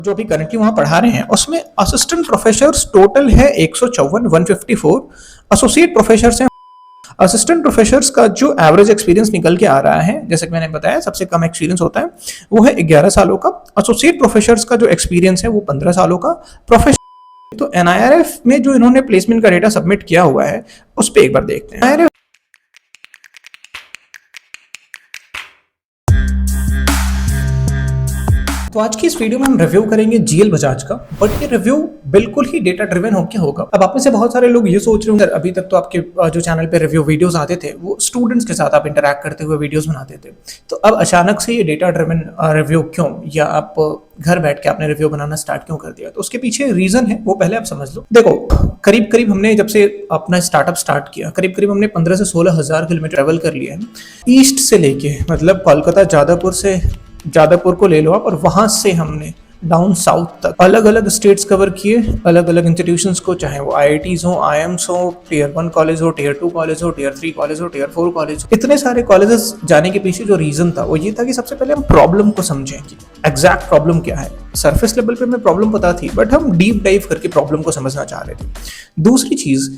जो अभी करंटली वहां पढ़ा रहे हैं उसमें असिस्टेंट प्रोफेसर टोटल है 154, 154 एसोसिएट प्रोफेसर हैं। असिस्टेंट प्रोफेसर्स का जो एवरेज एक्सपीरियंस निकल के आ रहा है, जैसे कि मैंने बताया सबसे कम एक्सपीरियंस होता है वो है 11 सालों का। एसोसिएट प्रोफेसर्स का जो एक्सपीरियंस है वो 15 सालों का। प्रोफेसर तो एनआईआरएफ में जो इन्होंने प्लेसमेंट का डेटा सबमिट किया हुआ है उस पर एक बार देखते हैं। तो आज की इस वीडियो में हम रिव्यू करेंगे जीएल बजाज का, बट ये रिव्यू बिल्कुल ही डेटा ड्रिवन होकर होगा। अब आप में से बहुत सारे लोग ये सोच रहे होंगे अभी तक तो आपके जो चैनल पे रिव्यू वीडियोस आते थे वो स्टूडेंट्स के साथ आप इंटरैक्ट करते हुए वीडियोस बनाते थे, तो अब अचानक से ये डेटा ड्रिवन रिव्यू क्यों, या आप घर बैठ के आपने रिव्यू बनाना स्टार्ट क्यों कर दिया? तो उसके पीछे रीजन है, वो पहले आप समझ लो। देखो, करीब करीब हमने जब से अपना स्टार्टअप स्टार्ट किया करीब करीब हमने 15 से 16 हज़ार किलोमीटर ट्रेवल कर लिया है, ईस्ट से लेके, मतलब कोलकाता जादवपुर को ले लो आप, और वहां से हमने डाउन साउथ तक अलग अलग स्टेट्स कवर किए, अलग अलग इंस्टीट्यूशंस को, चाहे वो आईआईटीज हो, आईएम्स हो, टियर 1 कॉलेज हो, टियर 2 कॉलेज हो, टियर 3 कॉलेज हो, टियर 4 कॉलेज हो। इतने सारे कॉलेजेस जाने के पीछे जो रीजन था वो ये था कि सबसे पहले हम प्रॉब्लम को समझें कि एग्जैक्ट प्रॉब्लम क्या है। सरफेस लेवल पे हमें प्रॉब्लम पता थी, बट हम डीप डाइव करके प्रॉब्लम को समझना चाह रहे थे। दूसरी चीज,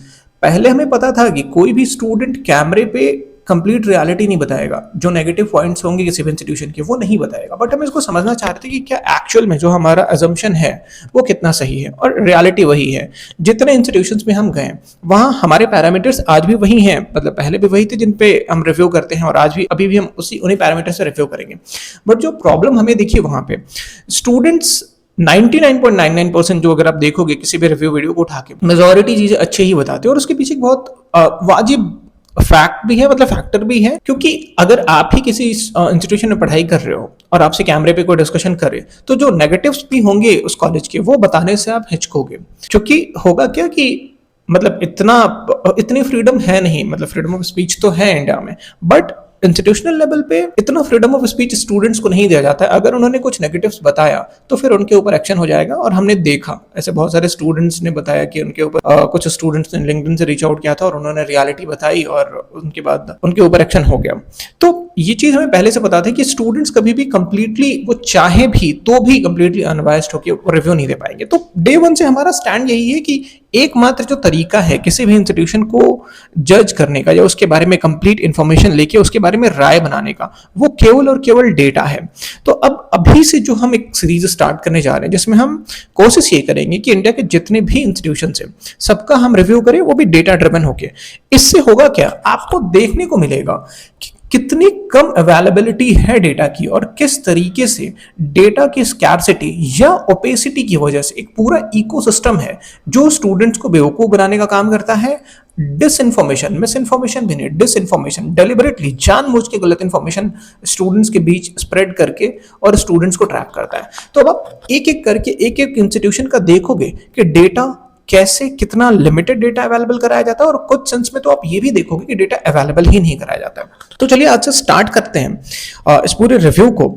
पहले हमें पता था कि कोई भी स्टूडेंट कैमरे पे कंप्लीट रियलिटी नहीं बताएगा, जो नेगेटिव पॉइंट्स होंगे किसी भी इंस्टीट्यूशन के वो नहीं बताएगा, बट हम इसको समझना चाहते थे कि क्या एक्चुअल में जो हमारा अजम्पशन है वो कितना सही है, और रियलिटी वही है। जितने इंस्टीट्यूशंस में हम गए वहाँ हमारे पैरामीटर्स आज भी वही हैं, मतलब पहले भी वही थे जिन पे हम रिव्यू करते हैं, और आज भी अभी भी हम उन्हीं पैरामीटर्स से रिव्यू करेंगे। बट जो प्रॉब्लम हमें दिखी वहाँ पे, स्टूडेंट्स 99.99% जो अगर आप देखोगे किसी भी रिव्यू वीडियो को उठा के, मेजॉरिटी चीजें अच्छे ही बताते हैं, और उसके पीछे बहुत वाजिब फैक्ट भी है, मतलब फैक्टर भी है, क्योंकि अगर आप ही किसी इंस्टीट्यूशन में पढ़ाई कर रहे हो और आपसे कैमरे पे कोई डिस्कशन करे तो जो नेगेटिव्स भी होंगे उस कॉलेज के वो बताने से आप हिचकोगे, क्योंकि होगा क्या कि मतलब इतनी फ्रीडम है नहीं, मतलब फ्रीडम ऑफ स्पीच तो है इंडिया में, बट इंस्टीट्यूशनल लेवल पे इतना फ्रीडम ऑफ स्पीच स्टूडेंट्स को नहीं दिया जाता है। अगर उन्होंने कुछ नेगेटिव्स बताया तो फिर उनके ऊपर एक्शन हो जाएगा, और हमने देखा ऐसे बहुत सारे स्टूडेंट्स ने बताया कि उनके ऊपर कुछ स्टूडेंट्स ने लिंक्डइन से रीच आउट किया था और उन्होंने रियलिटी बताई और उनके बाद उनके ऊपर एक्शन हो गया। तो ये चीज हमें पहले से पता था कि स्टूडेंट्स कभी भी कंप्लीटली, वो चाहे भी तो भी कंप्लीटली अनबायस्ड होकर रिव्यू नहीं दे पाएंगे। तो डे वन से हमारा स्टैंड यही है कि एकमात्र जो तरीका है किसी भी इंस्टीट्यूशन को जज करने का या उसके बारे में कंप्लीट इंफॉर्मेशन लेके उसके बारे में राय बनाने का, वो केवल और केवल डेटा है। तो अब अभी से जो हम एक सीरीज स्टार्ट करने जा रहे हैं जिसमें हम कोशिश ये करेंगे कि इंडिया के जितने भी इंस्टीट्यूशन है सबका हम रिव्यू करें, वो भी डेटा ड्रिवन होके। इससे होगा क्या, आपको देखने को मिलेगा कि कितनी कम अवेलेबिलिटी है डेटा की, और किस तरीके से डेटा की स्कैर्सिटी या ओपेसिटी की वजह से एक पूरा इकोसिस्टम है जो स्टूडेंट्स को बेवकूफ बनाने का काम करता है। डिसइंफॉर्मेशन, मिस इन्फॉर्मेशन भी नहीं, डिसइंफॉर्मेशन, डेलिबरेटली जानबूझ के गलत इन्फॉर्मेशन स्टूडेंट्स के बीच स्प्रेड करके और स्टूडेंट्स को ट्रैप करता है। तो अब आप एक एक करके एक एक इंस्टीट्यूशन का देखोगे कि डेटा कैसे, कितना लिमिटेड डेटा अवेलेबल कराया जाता है, और कुछ सेंस में तो आप ये भी देखोगे कि डेटा अवेलेबल ही नहीं कराया जाता है। तो चलिए आज से स्टार्ट करते हैं इस पूरे रिव्यू को।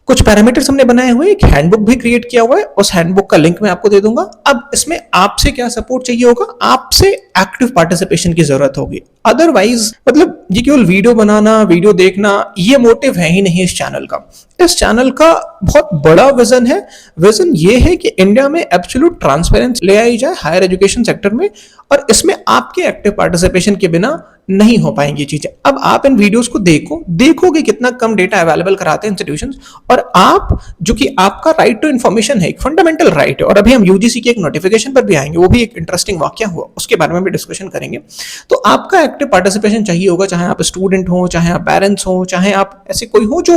कुछ पैरामीटर्स हमने बनाए हुए, एक हैंडबुक भी क्रिएट किया हुआ है, उस हैंडबुक का लिंक मैं आपको दे दूंगा। अब इसमें आपसे क्या सपोर्ट चाहिए होगा, आपसे एक्टिव पार्टिसिपेशन की जरूरत होगी। अदरवाइज मतलब ये केवल वीडियो बनाना, वीडियो देखना, ये मोटिव है ही नहीं इस चैनल का। इस चैनल का बहुत बड़ा विजन है। विजन ये है कि इंडिया में एब्सोल्यूट ट्रांसपेरेंसी ले आई जाए हायर एजुकेशन सेक्टर में, और इसमें आपके एक्टिव पार्टिसिपेशन के बिना नहीं हो पाएंगी चीजें। अब आप इन वीडियोस को देखोगे कितना कम डेटा अवेलेबल कराते हैं इंस्टीट्यूशंस, और आप, जो कि आपका राइट टू इन्फॉर्मेशन है, एक फंडामेंटल राइट है, और अभी हम यूजीसी के एक नोटिफिकेशन पर भी आएंगे, वो भी एक इंटरेस्टिंग वाकया हुआ, उसके बारे में भी डिस्कशन करेंगे। तो आपका एक्टिव पार्टिसिपेशन चाहिए होगा, चाहे आप स्टूडेंट हो, चाहे आप पेरेंट्स हो, चाहे आप ऐसे कोई हो जो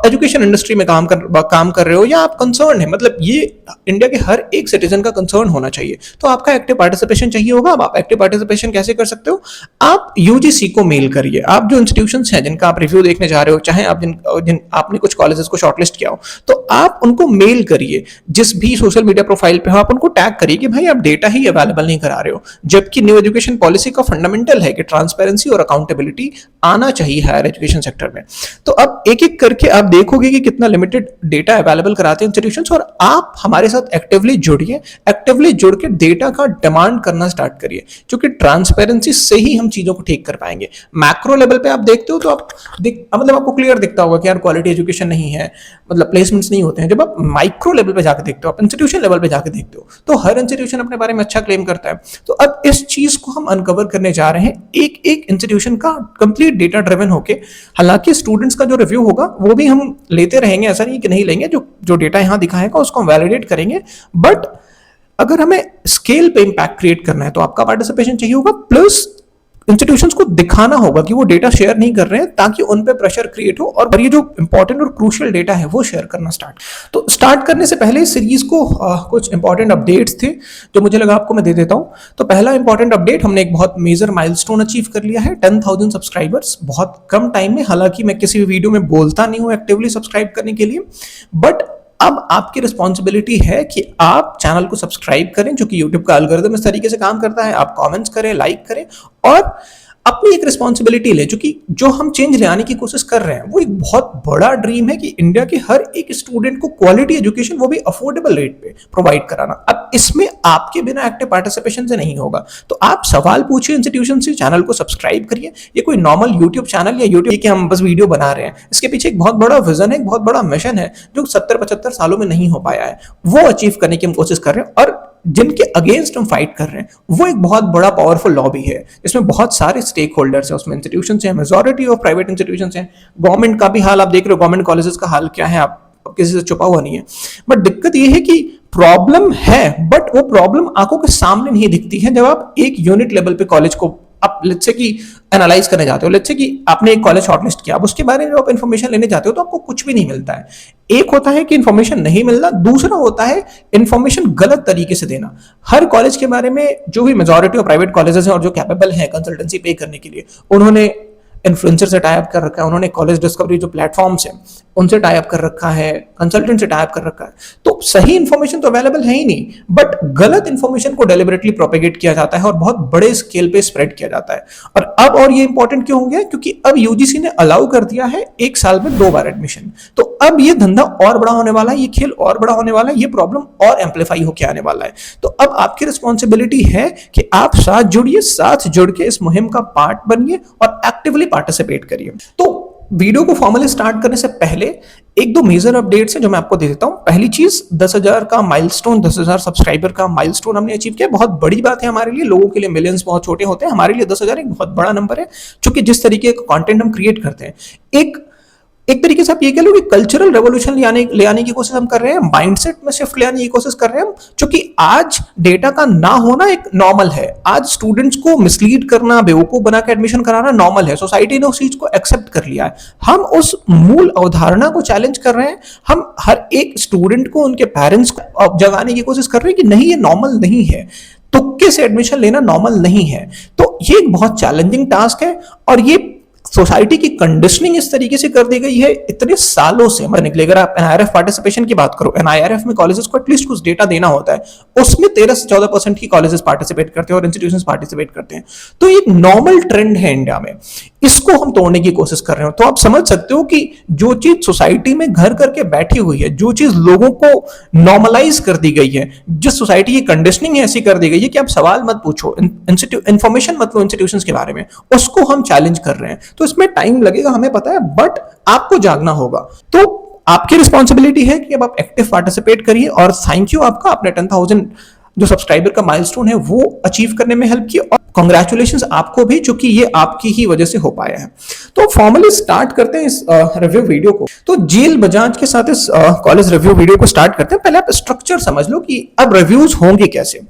एजुकेशन इंडस्ट्री में काम कर रहे हो, या आप कंसर्न है, मतलब ये इंडिया के हर एक सिटीजन का कंसर्न होना चाहिए। तो आपका एक्टिव पार्टिसिपेशन चाहिए होगा। अब आप एक्टिव पार्टिसिपेशन कैसे कर सकते हो, आप यूजीसी को मेल करिए। आप जो इंस्टीट्यूशंस हैं जिनका आप रिव्यू देखने जा रहे हो, चाहे आप आपने कुछ कॉलेजेस को शॉर्टलिस्ट किया हो, तो आप उनको मेल करिए। जिस भी सोशल मीडिया प्रोफाइल पे हो आप उनको टैग करिए कि भाई आप डेटा ही अवेलेबल नहीं करा रहे हो, जबकि न्यू एजुकेशन पॉलिसी का फंडामेंटल है कि ट्रांसपेरेंसी और अकाउंटेबिलिटी आना चाहिए हायर एजुकेशन सेक्टर में। तो अब एक एक करके आप देखो देखोगे कि कितना लिमिटेड डेटा अवेलेबल कराते हैं इंस्टीट्यूशंस, और आप हमारे साथ एक्टिवली जुड़िए, एक्टिवली जुड़ के डेटा का डिमांड करना स्टार्ट करिए, क्योंकि ट्रांसपेरेंसी से ही हम चीजों को ठीक कर पाएंगे। मैक्रो लेवल पे आप देखते हो तो आप मतलब आपको क्लियर दिखता होगा कि यार क्वालिटी एजुकेशन नहीं है, मतलब प्लेसमेंट्स नहीं होते हैं। जब आप माइक्रो लेवल पे जाकर देखते हो, आप इंस्टीट्यूशन लेवल पे जाकर देखते हो, तो हर इंस्टीट्यूशन अपने बारे में अच्छा क्लेम करता है। तो अब इस चीज को हम अनकवर करने जा रहे हैं, एक एक इंस्टीट्यूशन का कंप्लीट डेटा ड्रिवन होके। हालांकि स्टूडेंट्स का जो रिव्यू होगा वो भी हम लेते रहेंगे, ऐसा नहीं कि नहीं लेंगे, जो डेटा यहां दिखाएगा उसको हम वैलिडेट करेंगे। बट अगर हमें स्केल पे इंपैक्ट क्रिएट करना है तो आपका पार्टिसिपेशन चाहिए होगा, प्लस इंस्टीट्यूशंस को दिखाना होगा कि वो डेटा शेयर नहीं कर रहे हैं, ताकि उन पे प्रेशर क्रिएट हो और ये जो इंपॉर्टेंट और क्रूशियल डेटा है वो शेयर करना तो स्टार्ट करने से पहले सीरीज को कुछ इंपॉर्टेंट अपडेट्स थे जो मुझे लगा आपको मैं दे देता हूं। तो पहला इंपॉर्टेंट अपडेट, हमने एक बहुत मेजर माइलस्टोन अचीव कर लिया है, 10,000 सब्सक्राइबर्स बहुत कम टाइम में। हालांकि मैं किसी भी वीडियो में बोलता नहीं हूं एक्टिवली सब्सक्राइब करने के लिए, बट अब आपकी रिस्पॉन्सिबिलिटी है कि आप चैनल को सब्सक्राइब करें, जो कि यूट्यूब का एल्गोरिथम इस तरीके से काम करता है। आप कमेंट्स करें, लाइक करें और अपनी एक रिस्पॉन्सिबिलिटी ले, जो कि जो हम चेंज ले आने की कोशिश कर रहे हैं वो एक बहुत बड़ा ड्रीम है कि इंडिया के हर एक स्टूडेंट को क्वालिटी एजुकेशन, वो भी अफोर्डेबल रेट पे प्रोवाइड कराना। अब इसमें आपके बिना एक्टिव पार्टिसिपेशन से नहीं होगा, तो आप सवाल पूछिए इंस्टीट्यूशन से, चैनल को सब्सक्राइब करिए। ये कोई नॉर्मल यूट्यूब चैनल या यूट्यूब के हम बस वीडियो बना रहे हैं, इसके पीछे एक बहुत बड़ा विजन है, एक बहुत बड़ा मिशन है जो 70-75 सालों में नहीं हो पाया है, वो अचीव करने की हम कोशिश कर रहे हैं। और जिनके अगेंस्ट हम फाइट कर रहे हैं वो एक बहुत बड़ा पावरफुल लॉबी है, इसमें बहुत सारे स्टेक होल्डर्स हैं, उसमें इंस्टीट्यूशंस हैं, मेजॉरिटी ऑफ प्राइवेट इंस्टीट्यूशंस हैं, गवर्नमेंट का भी हाल आप देख रहे हो, गवर्नमेंट कॉलेजेस का हाल क्या है, आप किसी से छुपा हुआ नहीं है। बट दिक्कत ये है कि प्रॉब्लम है, बट वो प्रॉब्लम आंखों के सामने नहीं दिखती है। जब आप एक यूनिट लेवल पे कॉलेज को आप लेट्स से कि एनालाइज करने जाते हो, लेट्स से कि आपने एक कॉलेज शॉर्टलिस्ट किया, अब उसके बारे में आप इन्फॉर्मेशन लेने जाते हो तो आपको कुछ भी नहीं मिलता है। एक होता है कि इन्फॉर्मेशन नहीं मिलना, दूसरा होता है इन्फॉर्मेशन गलत तरीके से देना। हर कॉलेज के बारे में जो भी मेजॉरिटी ऑफ प्राइवेट कॉलेजेस हैं और जो कैपेबल हैं कंसल्टेंसी पे करने के लिए, उन्होंने इन्फ्लुएंसर से टाई अप कर रखा है, उन्होंने कॉलेज डिस्कवरी जो प्लेटफॉर्म्स हैं उनसे टाई अप कर रखा है, कंसल्टेंट से टाई अप कर रखा है। तो सही इन्फॉर्मेशन तो अवेलेबल है ही नहीं, बट गलत इन्फॉर्मेशन को डेलिबरेटली प्रोपेगेट किया जाता है और बहुत बड़े स्केल पे स्प्रेड किया जाता है। और ये इंपॉर्टेंट क्यों हो गया, क्योंकि अब यूजीसी ने अलाउ कर दिया है 1 साल में 2 बार एडमिशन। तो अब ये धंधा और बड़ा होने वाला है, ये खेल और बड़ा होने वाला है, ये प्रॉब्लम और एम्पलीफाई होकर आने वाला है। तो अब आपकी रिस्पॉन्सिबिलिटी है कि आप साथ जुड़िए, साथ जुड़ के इस मुहिम का पार्ट बनिए और एक्टिवली पार्टिसिपेट करिए। तो वीडियो को फॉर्मली स्टार्ट करने से पहले 1-2 मेजर अपडेट्स हैं जो मैं आपको दे देता हूं। पहली चीज 10,000 का माइलस्टोन, 10,000 सब्सक्राइबर का माइलस्टोन हमने अचीव किया। बहुत बड़ी बात है हमारे लिए, लोगों के लिए मिलियंस बहुत छोटे होते हैं, हमारे लिए 10,000 एक बहुत बड़ा नंबर है, क्योंकि जिस तरीके का कंटेंट हम क्रिएट करते हैं, एक तरीके से आप ये कह लो कि कल्चरल रेवोल्यूशन ले आने की कोशिश हम कर रहे हैं, माइंडसेट में शिफ्ट ले आने की कोशिश कर रहे हैं हम, क्योंकि आज डेटा का ना होना एक नॉर्मल है। आज स्टूडेंट्स को मिसलीड करना, बेवकूफ बना के एडमिशन कराना नॉर्मल है। सोसाइटी ने उस चीज को एक्सेप्ट कर लिया है। हम उस मूल अवधारणा को चैलेंज कर रहे हैं। हम हर एक स्टूडेंट को, उनके पेरेंट्स को जगाने की कोशिश कर रहे हैं कि नहीं, ये नॉर्मल नहीं है, तुक्के से एडमिशन लेना नॉर्मल नहीं है। तो ये एक बहुत चैलेंजिंग टास्क है और ये सोसाइटी की कंडीशनिंग इस तरीके से कर दी गई है इतने सालों से निकले। अगर आप एनआईआरएफ पार्टिसिपेशन की बात करो, एनआईआरएफ में कॉलेजेस को एटलीस्ट कुछ डेटा देना होता है, उसमें 13 से 14% ही कॉलेजेस पार्टिसिपेट करते हैं और इंस्टीट्यूशंस पार्टिसिपेट करते हैं। तो ये नॉर्मल ट्रेंड है इंडिया में, इसको हम तोड़ने की कोशिश कर रहे हो। तो आप समझ सकते हो कि जो चीज सोसाइटी में घर करके बैठी हुई है, जो चीज लोगों को नॉर्मलाइज कर दी गई है, जिस सोसाइटी की कंडीशनिंग ऐसी कर दी गई है कि आप सवाल मत पूछो, इंफॉर्मेशन मत लो इंस्टीट्यूशंस के बारे में, उसको हम चैलेंज कर रहे हैं। तो इसमें टाइम लगेगा, हमें पता है, बट आपको जागना होगा। तो आपकी रिस्पॉन्सिबिलिटी है कि अब आप एक्टिव पार्टिसिपेट करिए। और थैंक यू आपका, आपने 10,000 जो सब्सक्राइबर का माइलस्टोन है वो अचीव करने में हेल्प की, और कांग्रेचुलेशंस आपको भी, क्योंकि ये आपकी ही वजह से हो पाया है। तो फॉर्मली स्टार्ट करते हैं इस रिव्यू वीडियो को। तो जेल बजाज के साथ इस कॉलेज रिव्यू वीडियो को स्टार्ट करते हैं। पहले आप स्ट्रक्चर समझ लो कि अब रिव्यूज होंगे कैसे।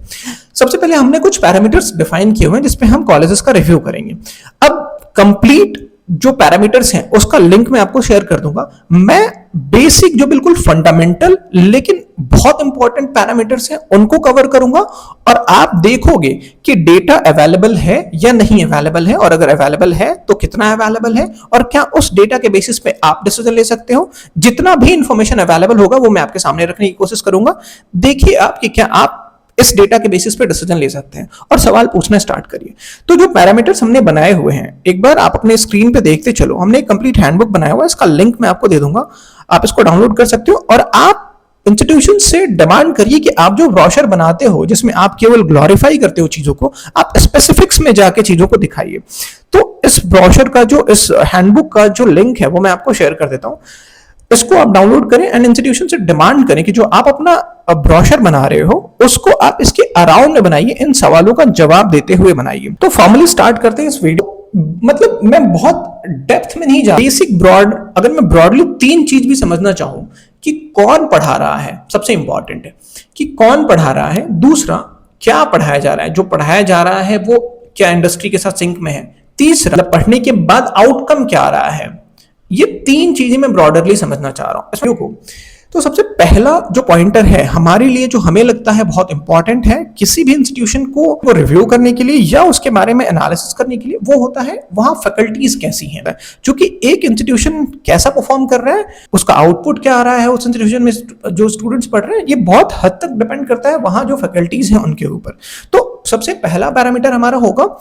सबसे पहले हमने कुछ पैरामीटर्स डिफाइन किए हुए हैं जिसपे हम कॉलेजेस का रिव्यू करेंगे। अब कंप्लीट जो पैरामीटर्स हैं उसका लिंक मैं आपको शेयर कर दूंगा। मैं बेसिक जो बिल्कुल फंडामेंटल लेकिन बहुत इंपॉर्टेंट पैरामीटर्स हैं उनको कवर करूंगा, और आप देखोगे कि डेटा अवेलेबल है या नहीं अवेलेबल है, और अगर अवेलेबल है तो कितना अवेलेबल है, और क्या उस डेटा के बेसिस पे आप डिसीजन ले सकते हो। जितना भी इंफॉर्मेशन अवेलेबल होगा वो मैं आपके सामने रखने की कोशिश करूंगा। देखिए आप कि क्या आप इस डेटा के बेसिस पे डिसीजन ले सकते हैं, और सवाल पूछना स्टार्ट करिए। तो जो पैरामीटर्स हमने बनाए हुए हैं, एक बार आप अपने स्क्रीन पे देखते चलो। हमने एक कंप्लीट हैंडबुक बनाया हुआ है, इसका लिंक मैं आपको दे दूंगा। आप इसको डाउनलोड कर सकते हो और आप इंस्टीट्यूशन से डिमांड करिए कि आप जो ब्रोशर बनाते हो जिसमें आप केवल ग्लोरीफाई करते हो चीजों को, आप स्पेसिफिक्स में जाके चीजों को दिखाइए। तो इस ब्रोशर का जो इस हैंडबुक का जो लिंक है वो मैं आपको शेयर कर देता हूं, इसको आप डाउनलोड करें एंड इंस्टीट्यूशन से डिमांड करें कि जो आप अपना ब्रोशर बना रहे हो उसको आप इसके अराउंड में बनाइए, इन सवालों का जवाब देते हुए बनाइए। तो फॉर्मली स्टार्ट करते हैं इस वीडियो। मतलब मैं बहुत डेप्थ में नहीं जा, बेसिक ब्रॉड, अगर मैं ब्रॉडली 3 चीज भी समझना चाहूं कि कौन पढ़ा रहा है, सबसे इंपॉर्टेंट है कि कौन पढ़ा रहा है, दूसरा क्या पढ़ाया जा रहा है, जो पढ़ाया जा रहा है वो क्या इंडस्ट्री के साथ सिंक में है, तीसरा पढ़ने के बाद आउटकम क्या आ रहा है। ये 3 चीजें मैं ब्रॉडरली समझना चाह रहा हूं इस वीडियो को। तो सबसे पहला जो पॉइंटर है हमारे लिए, जो हमें लगता है बहुत इंपॉर्टेंट है किसी भी इंस्टीट्यूशन को रिव्यू करने के लिए या उसके बारे में एनालिसिस करने के लिए, वो होता है वहां फैकल्टीज कैसी हैं, क्योंकि एक इंस्टीट्यूशन कैसा परफॉर्म कर रहा है, उसका आउटपुट क्या आ रहा है उस इंस्टीट्यूशन में जो स्टूडेंट्स पढ़ रहे हैं, ये बहुत हद तक डिपेंड करता है वहां जो फैकल्टीज हैं उनके ऊपर। तो सबसे पहला पैरामीटर हमारा होगा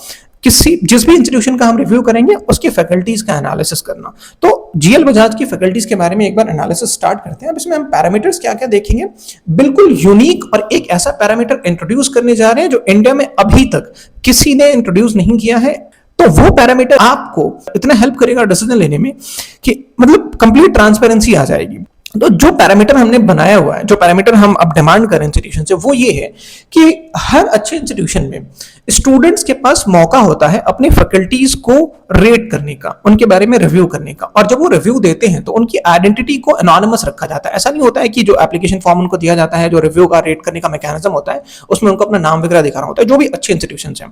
जिस भी इंस्टीट्यूशन का हम रिव्यू करेंगे उसकी फैकल्टीज का एनालिसिस करना। तो जीएल बजाज की फैकल्टीज के बारे में एक बार एनालिसिस स्टार्ट करते हैं। अब इसमें हम पैरामीटर्स क्या क्या देखेंगे, बिल्कुल यूनिक और एक ऐसा पैरामीटर इंट्रोड्यूस करने जा रहे हैं जो इंडिया में अभी तक किसी ने इंट्रोड्यूस नहीं किया है। तो वो पैरामीटर आपको इतना हेल्प करेगा डिसीजन लेने में कि मतलब कंप्लीट ट्रांसपेरेंसी आ जाएगी। तो जो पैरामीटर हमने बनाया हुआ है, जो पैरामीटर हम अब डिमांड करें इंस्टीट्यूशन से, वो ये है कि हर अच्छे इंस्टीट्यूशन में स्टूडेंट्स के पास मौका होता है अपनी फैकल्टीज को रेट करने का, उनके बारे में रिव्यू करने का। और जब वो रिव्यू देते हैं तो उनकी आइडेंटिटी को एनोनिमस रखा जाता है। ऐसा नहीं होता है कि जो एप्लीकेशन फॉर्म उनको दिया जाता है, जो रिव्यू का रेट करने का मैकेनिज्म होता है, उसमें उनको अपना नाम वगैरह दिखाना होता है, जो भी अच्छे इंस्टीट्यूशन हैं।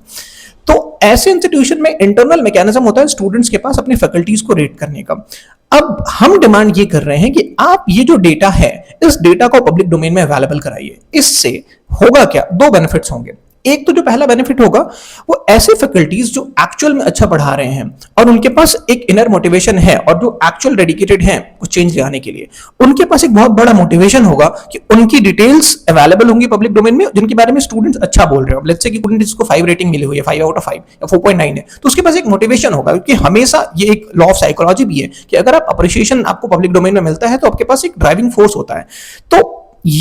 तो ऐसे इंस्टीट्यूशन में इंटरनल मैकेनिज्म होता है स्टूडेंट्स के पास अपनी फैकल्टीज को रेट करने का। अब हम डिमांड ये कर रहे हैं कि आप ये जो डेटा है, इस डेटा को पब्लिक डोमेन में अवेलेबल कराइए। इससे होगा क्या, 2 बेनिफिट्स होंगे। एक तो जो पहला बेनिफिट होगा वो ऐसे फैकल्टीज जो एक्चुअल में अच्छा पढ़ा रहे हैं और उनके पास एक इनर मोटिवेशन है और जो एक्चुअल डेडिकेटेड हैं कुछ चेंज लाने के लिए, उनके पास एक बहुत बड़ा मोटिवेशन होगा कि उनकी डिटेल्स अवेलेबल होंगी पब्लिक डोमेन में जिनके बारे में स्टूडेंट्स अच्छा बोल रहे हो। लेट्स से कि स्टूडेंट्स को 5 रेटिंग मिली हुई है, 5 आउट ऑफ 5 या 4.9 है, तो उसके पास एक मोटिवेशन होगा। क्योंकि हमेशा ये एक लॉ ऑफ साइकोलॉजी भी है कि अगर आप अप्रिशिएशन आपको पब्लिक डोमेन में मिलता है तो आपके पास एक ड्राइविंग फोर्स होता है। तो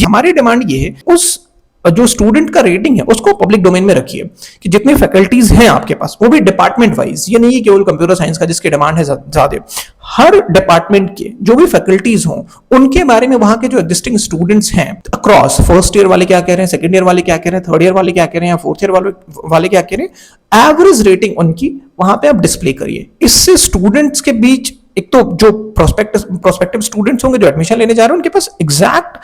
हमारी डिमांड ये है उस जो स्टूडेंट का रेटिंग है उसको पब्लिक डोमेन में रखिए कि जितने फैकल्टीज हैं आपके पास, वो भी डिपार्टमेंट वाइज, ये नहीं है केवल कंप्यूटर साइंस का जिसकी डिमांड है ज्यादा, हर डिपार्टमेंट के जो भी फैकल्टीज हों उनके बारे में वहां के जो एग्जिस्टिंग स्टूडेंट्स हैं अक्रॉस, फर्स्ट ईयर वाले क्या कह रहे हैं, सेकंड ईयर वाले क्या कह रहे हैं, थर्ड ईयर वाले क्या कह रहे हैं, या फोर्थ ईयर वाले क्या कह रहे हैं, एवरेज रेटिंग उनकी वहां पे आप डिस्प्ले करिए। इससे स्टूडेंट्स के बीच एक तो जो प्रोस्पेक्टिव स्टूडेंट्स होंगे जो एडमिशन लेने जा रहे हैं उनके पास एग्जैक्ट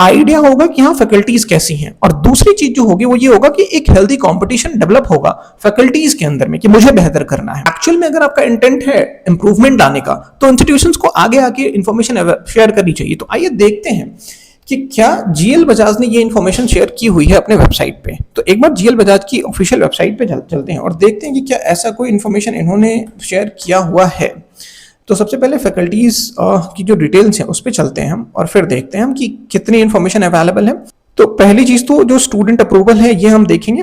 आइडिया होगा कि हाँ फैकल्टीज कैसी हैं। और दूसरी चीज जो होगी वो ये होगा कि एक हेल्दी कंपटीशन डेवलप होगा फैकल्टीज के अंदर में कि मुझे बेहतर करना है। एक्चुअल में अगर आपका इंटेंट है इंप्रूवमेंट लाने का तो इंस्टीट्यूशंस को आगे आके इंफॉर्मेशन शेयर करनी चाहिए। तो आइए देखते हैं कि क्या जीएल बजाज ने ये इंफॉर्मेशन शेयर की हुई है अपने वेबसाइट पे। तो एक बार जीएल बजाज की ऑफिशियल वेबसाइट पे चलते हैं और देखते हैं कि क्या ऐसा कोई इंफॉर्मेशन इन्होंने शेयर किया हुआ है। तो सबसे पहले फैकल्टीज की जो डिटेल्स हैं उस पर चलते हैं हम और फिर देखते हैं हम कि कितनी इंफॉर्मेशन अवेलेबल है। तो पहली चीज तो जो स्टूडेंट अप्रूवल है ये हम देखेंगे।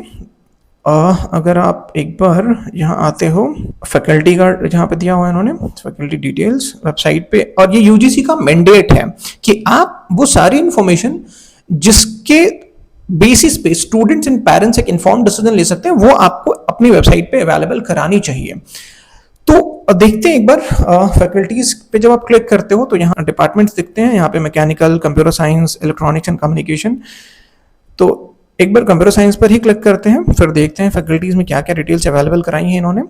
अगर आप एक बार यहाँ आते हो, फैकल्टी का जहाँ पे दिया हुआ है इन्होंने फैकल्टी डिटेल्स वेबसाइट पे, और ये यूजीसी का मैंडेट है कि आप वो सारी इंफॉर्मेशन जिसके बेसिस पे स्टूडेंट्स एंड पेरेंट्स एक इन्फॉर्म्ड डिसीजन ले सकते हैं वो आपको अपनी वेबसाइट पे अवेलेबल करानी चाहिए। तो देखते हैं एक बार फैकल्टीज पे जब आप क्लिक करते हो तो यहाँ डिपार्टमेंट्स दिखते हैं, यहाँ पे mechanical, computer science, electronics and communication. तो एक बार कंप्यूटर साइंस पर ही क्लिक करते हैं, फिर देखते हैं फैकल्टीज में क्या क्या डिटेल्स अवेलेबल कराई हैं इन्होंने।